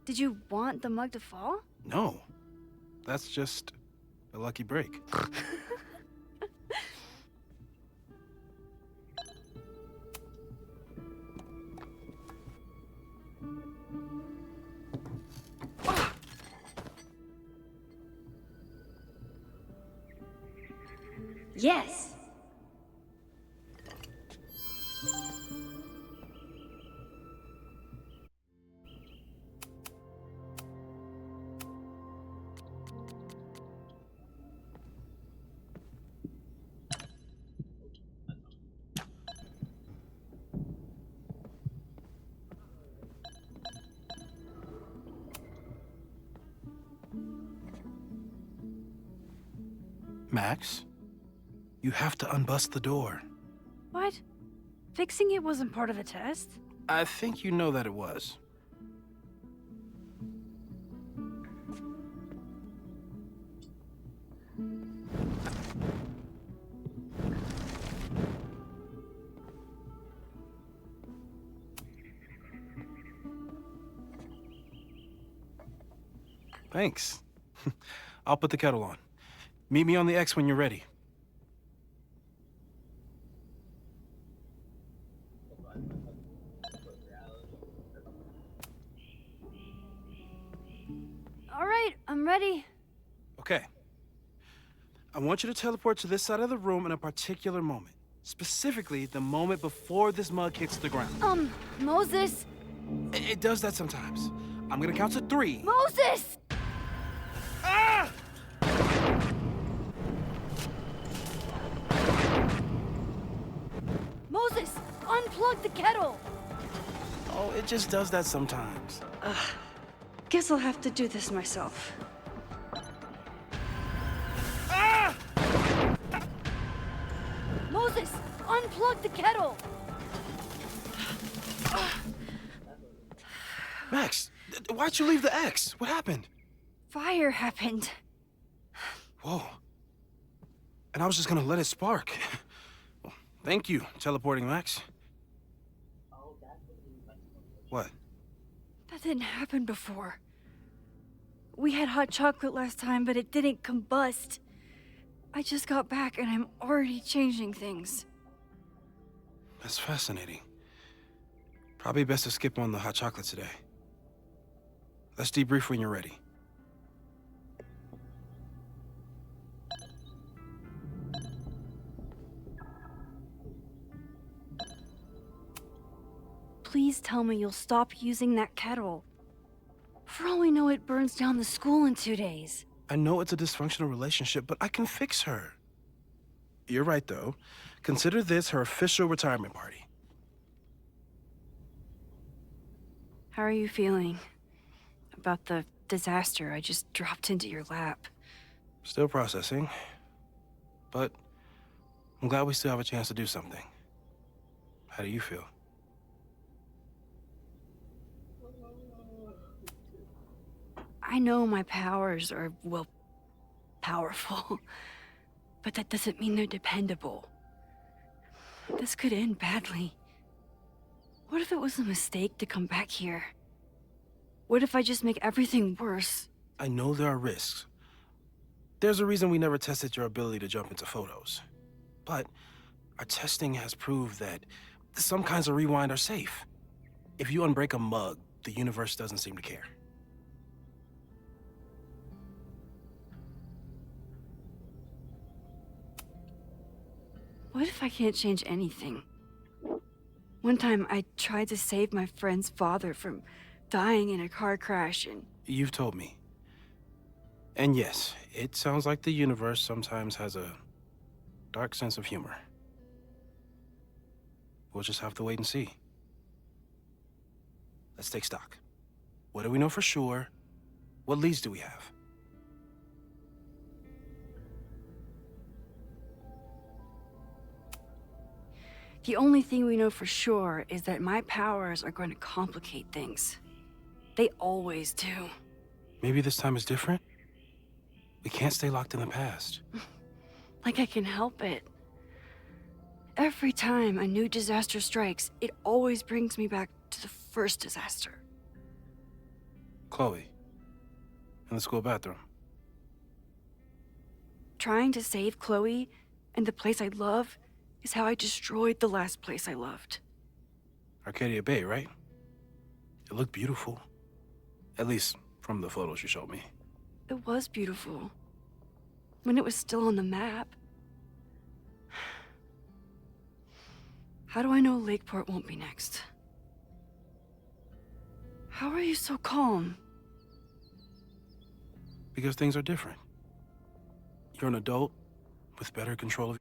Did you want the mug to fall? No. That's just a lucky break. Yes. Max, you have to unbust the door. What? Fixing it wasn't part of the test? I think you know that it was. Thanks. I'll put the kettle on. Meet me on the X when you're ready. All right, I'm ready. Okay. I want you to teleport to this side of the room in a particular moment. Specifically, the moment before this mug hits the ground. Moses! It does that sometimes. I'm gonna count to 3. Moses! Ah! Moses, unplug the kettle! Oh, it just does that sometimes. Guess I'll have to do this myself. Ah! Moses, unplug the kettle! Max, why'd you leave the X? What happened? Fire happened. Whoa. And I was just gonna let it spark. Thank you, teleporting Max. Oh, that's what he means by teleportation. What? That didn't happen before. We had hot chocolate last time, but it didn't combust. I just got back and I'm already changing things. That's fascinating. Probably best to skip on the hot chocolate today. Let's debrief when you're ready. Please tell me you'll stop using that kettle. For all we know, it burns down the school in 2 days. I know it's a dysfunctional relationship, but I can fix her. You're right, though. Consider this her official retirement party. How are you feeling about the disaster I just dropped into your lap? Still processing, but I'm glad we still have a chance to do something. How do you feel? I know my powers are, well, powerful, but that doesn't mean they're dependable. This could end badly. What if it was a mistake to come back here? What if I just make everything worse? I know there are risks. There's a reason we never tested your ability to jump into photos. But our testing has proved that some kinds of rewind are safe. If you unbreak a mug, the universe doesn't seem to care. What if I can't change anything? One time I tried to save my friend's father from dying in a car crash and... You've told me. And yes, it sounds like the universe sometimes has a dark sense of humor. We'll just have to wait and see. Let's take stock. What do we know for sure? What leads do we have? The only thing we know for sure is that my powers are going to complicate things. They always do. Maybe this time is different? We can't stay locked in the past. Like I can help it. Every time a new disaster strikes, it always brings me back to the first disaster. Chloe, in the school bathroom. Trying to save Chloe and the place I love is how I destroyed the last place I loved. Arcadia Bay, right? It looked beautiful. At least from the photos you showed me. It was beautiful. When it was still on the map. How do I know Lakeport won't be next? How are you so calm? Because things are different. You're an adult with better control of...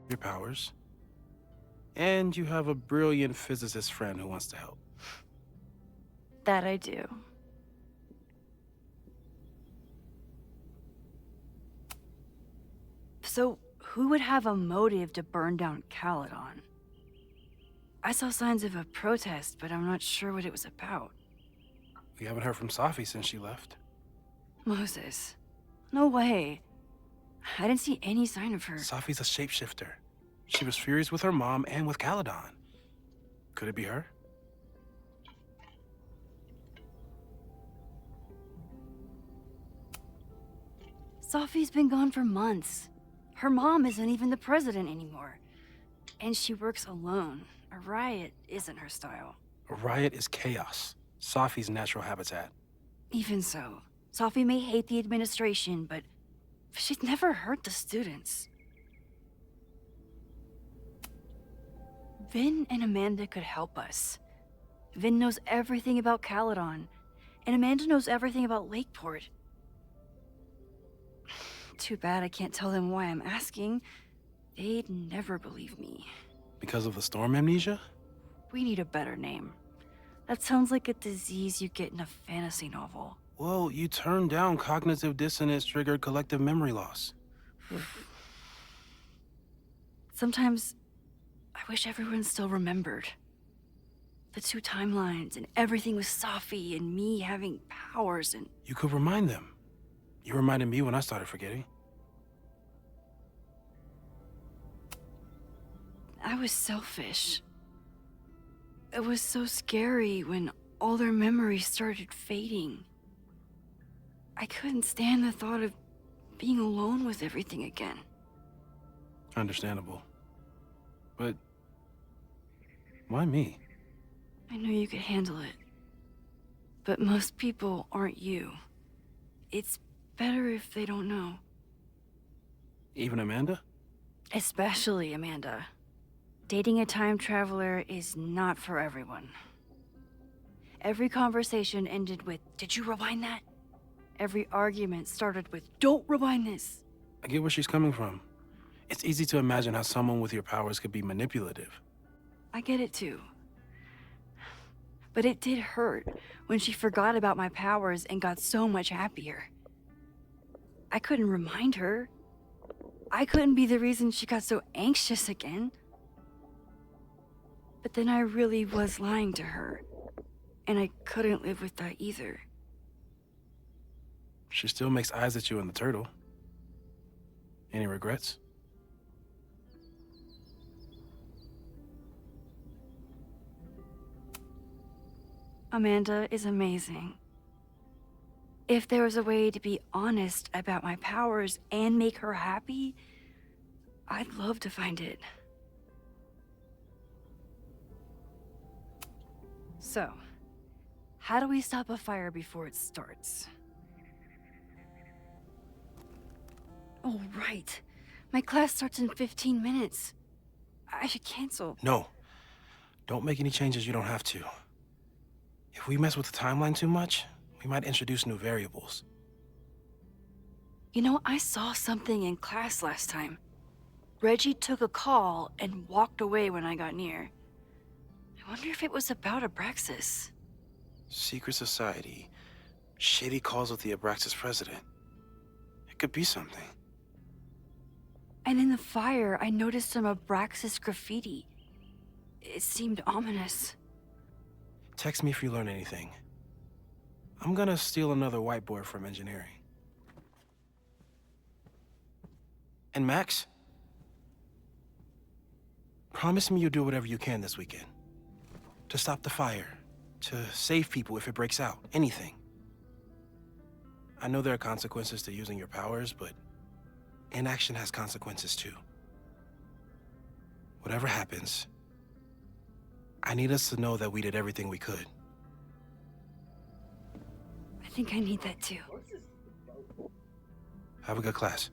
Your powers. And you have a brilliant physicist friend who wants to help. That I do. So, who would have a motive to burn down Caledon? I saw signs of a protest, but I'm not sure what it was about. We haven't heard from Safi since she left. Moses. No way. I didn't see any sign of her. Safi's a shapeshifter. She was furious with her mom and with Caledon. Could it be her? Safi's been gone for months. Her mom isn't even the president anymore. And she works alone. A riot isn't her style. A riot is chaos. Safi's natural habitat. Even so, Safi may hate the administration, but she'd never hurt the students. Vin and Amanda could help us. Vin knows everything about Caledon, and Amanda knows everything about Lakeport. Too bad I can't tell them why I'm asking. They'd never believe me. Because of the storm amnesia? We need a better name. That sounds like a disease you get in a fantasy novel. Well, you turned down cognitive dissonance triggered collective memory loss. Sometimes I wish everyone still remembered. The two timelines and everything with Safi and me having powers and... You could remind them. You reminded me when I started forgetting. I was selfish. It was so scary when all their memories started fading. I couldn't stand the thought of being alone with everything again. Understandable. But why me? I knew you could handle it. But most people aren't you. It's better if they don't know. Even Amanda? Especially Amanda. Dating a time traveler is not for everyone. Every conversation ended with, "Did you rewind that?" Every argument started with, "Don't rewind this." I get where she's coming from. It's easy to imagine how someone with your powers could be manipulative. I get it too. But it did hurt when she forgot about my powers and got so much happier. I couldn't remind her. I couldn't be the reason she got so anxious again. But then I really was lying to her, and I couldn't live with that either. She still makes eyes at you and the turtle. Any regrets? Amanda is amazing. If there was a way to be honest about my powers and make her happy, I'd love to find it. So, how do we stop a fire before it starts? Oh, right. My class starts in 15 minutes. I should cancel. No. Don't make any changes you don't have to. If we mess with the timeline too much, we might introduce new variables. You know, I saw something in class last time. Reggie took a call and walked away when I got near. I wonder if it was about Abraxas. Secret society. Shady calls with the Abraxas president. It could be something. And in the fire, I noticed some Abraxas graffiti. It seemed ominous. Text me if you learn anything. I'm gonna steal another whiteboard from engineering. And Max? Promise me you'll do whatever you can this weekend. To stop the fire. To save people if it breaks out. Anything. I know there are consequences to using your powers, but inaction has consequences too. Whatever happens, I need us to know that we did everything we could. I think I need that too. Have a good class.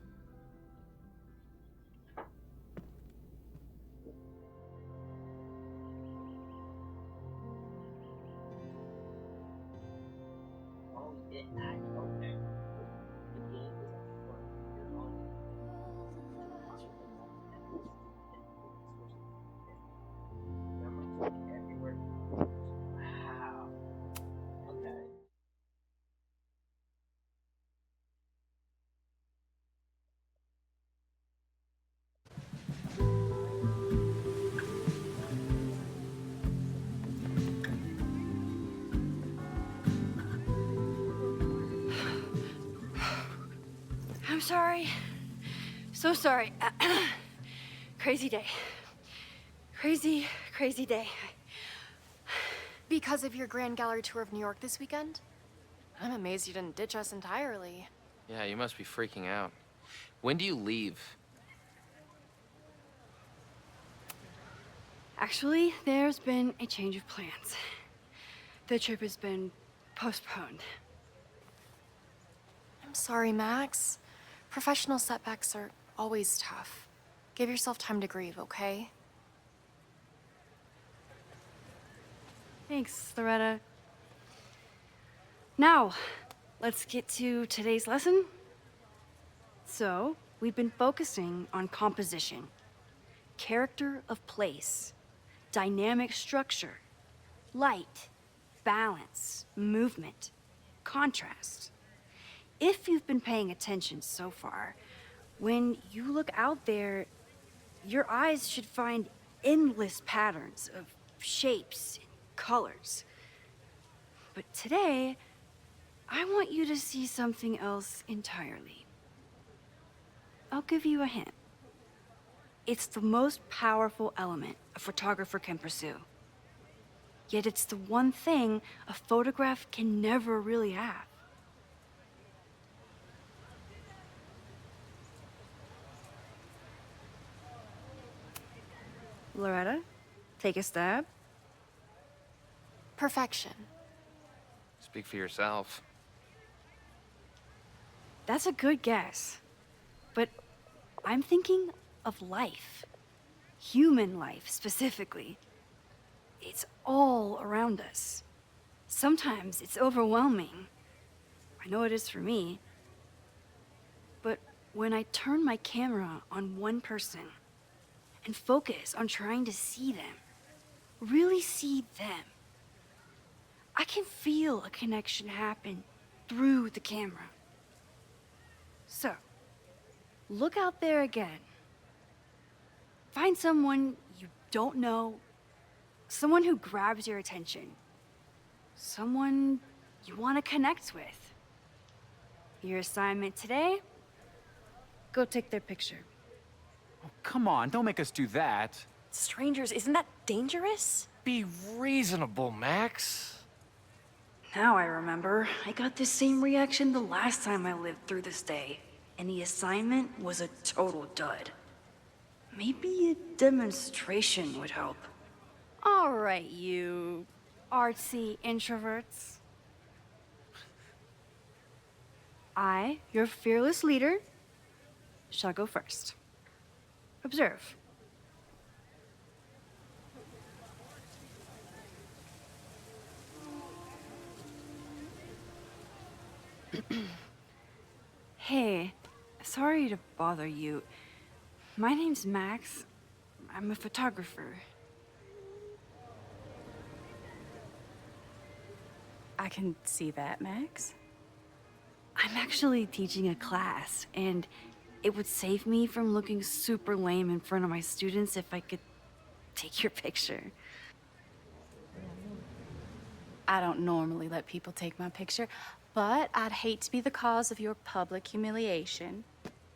I'm sorry. So sorry. Crazy day. Crazy, crazy day. Because of your Grand Gallery tour of New York this weekend? I'm amazed you didn't ditch us entirely. Yeah, you must be freaking out. When do you leave? Actually, there's been a change of plans. The trip has been postponed. I'm sorry, Max. Professional setbacks are always tough. Give yourself time to grieve, okay? Thanks, Loretta. Now, let's get to today's lesson. So, we've been focusing on composition, character of place, dynamic structure, light, balance, movement, contrast. If you've been paying attention so far, when you look out there, your eyes should find endless patterns of shapes and colors. But today, I want you to see something else entirely. I'll give you a hint. It's the most powerful element a photographer can pursue. Yet it's the one thing a photograph can never really have. Loretta, take a stab. Perfection. Speak for yourself. That's a good guess. But I'm thinking of life. Human life, specifically. It's all around us. Sometimes it's overwhelming. I know it is for me. But when I turn my camera on one person and focus on trying to see them, really see them, I can feel a connection happen through the camera. So, look out there again. Find someone you don't know, someone who grabs your attention, someone you want to connect with. Your assignment today? Go take their picture. Oh, come on, don't make us do that. Strangers, isn't that dangerous? Be reasonable, Max. Now I remember. I got the same reaction the last time I lived through this day, and the assignment was a total dud. Maybe a demonstration would help. All right, you artsy introverts. I, your fearless leader, shall go first. Observe. Hey, sorry to bother you. My name's Max. I'm a photographer. I can see that, Max. I'm actually teaching a class, and it would save me from looking super lame in front of my students if I could take your picture. I don't normally let people take my picture, but I'd hate to be the cause of your public humiliation.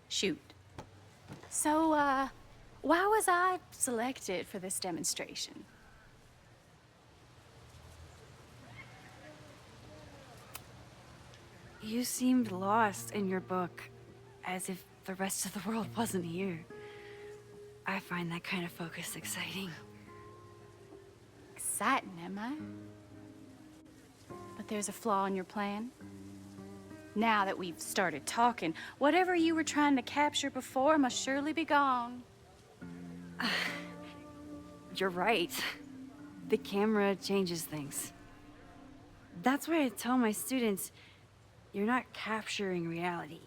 Shoot. So, why was I selected for this demonstration? You seemed lost in your book, as if the rest of the world wasn't here. I find that kind of focus exciting. Exciting, am I? But there's a flaw in your plan. Now that we've started talking, whatever you were trying to capture before must surely be gone. You're right. The camera changes things. That's why I tell my students, you're not capturing reality.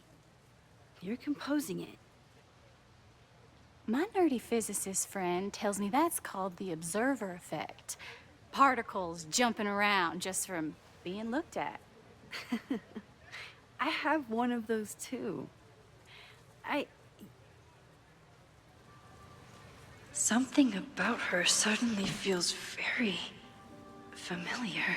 You're composing it. My nerdy physicist friend tells me that's called the observer effect. Particles jumping around just from being looked at. I have one of those too. Something about her suddenly feels very familiar.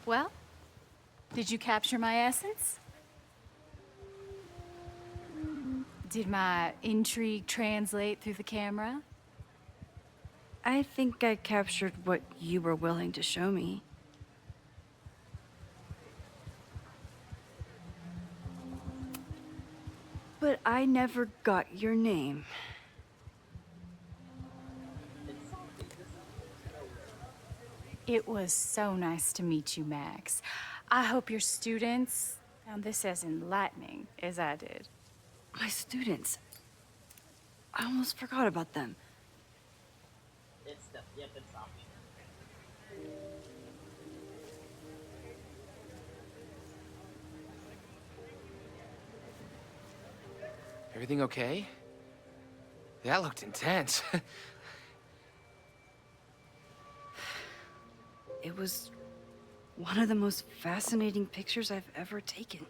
Well, did you capture my essence? Did my intrigue translate through the camera? I think I captured what you were willing to show me. But I never got your name. It was so nice to meet you, Max. I hope your students found this as enlightening as I did. My students? I almost forgot about them. It's Sophie. Everything okay? That looked intense. It was one of the most fascinating pictures I've ever taken.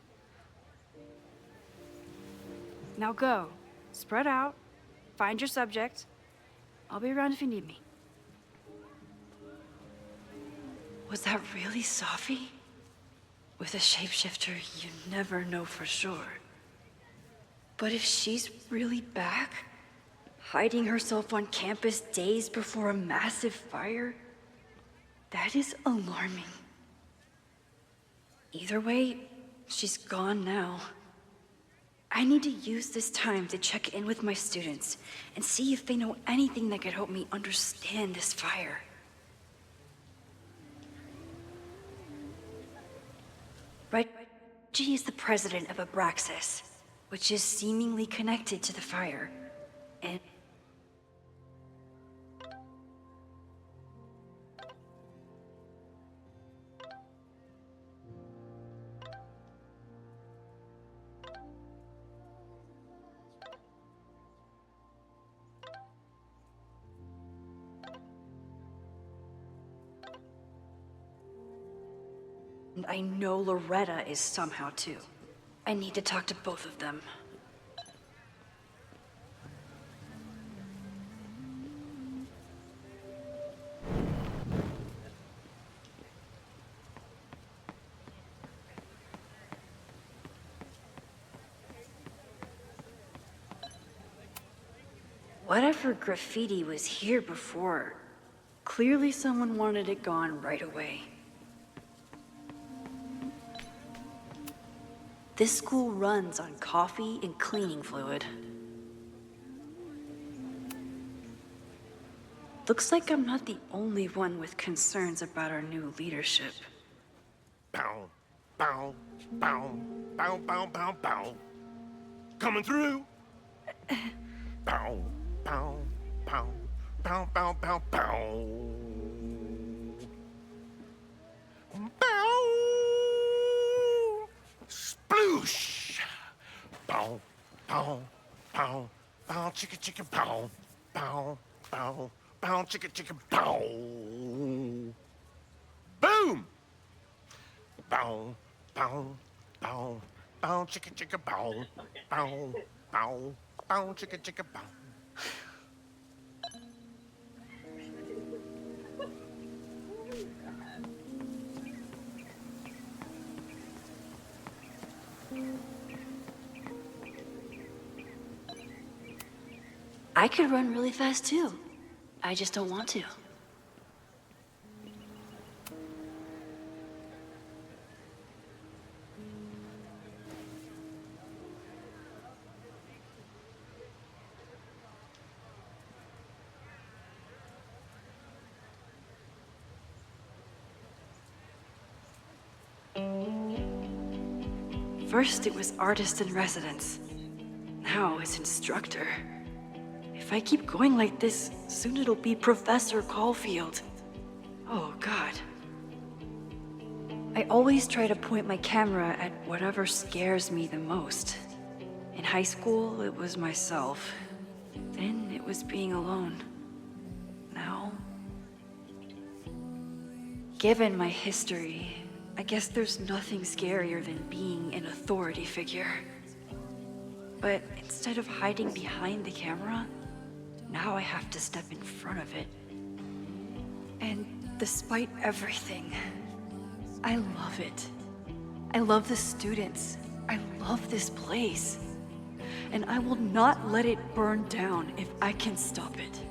Now go. Spread out. Find your subject. I'll be around if you need me. Was that really Sophie? With a shapeshifter, you never know for sure. But if she's really back, hiding herself on campus days before a massive fire, that is alarming. Either way, she's gone now. I need to use this time to check in with my students and see if they know anything that could help me understand this fire. Reggie is the president of Abraxas, which is seemingly connected to the fire. And I know Loretta is somehow too. I need to talk to both of them. Whatever graffiti was here before, clearly someone wanted it gone right away. This school runs on coffee and cleaning fluid. Looks like I'm not the only one with concerns about our new leadership. Bow, bow, bow, bow, bow, bow, bow. Coming through. Bow, bow, bow, bow, bow, bow, bow. Bow. Sploosh. Bow, bow, bow, Bow, chicka, chicka, bow. Bow, bow, bow, chicka, chicka, bow. Boom! Bow, bow, bow, bow, chicka, chicka, bow. Bow, bow, bow, chicka, chicka, bow. I could run really fast too. I just don't want to. First it was artist in residence. Now it's instructor. If I keep going like this, soon it'll be Professor Caulfield. Oh, God. I always try to point my camera at whatever scares me the most. In high school, it was myself. Then it was being alone. Now... Given my history, I guess there's nothing scarier than being an authority figure. But instead of hiding behind the camera, now I have to step in front of it. And despite everything, I love it. I love the students. I love this place. And I will not let it burn down if I can stop it.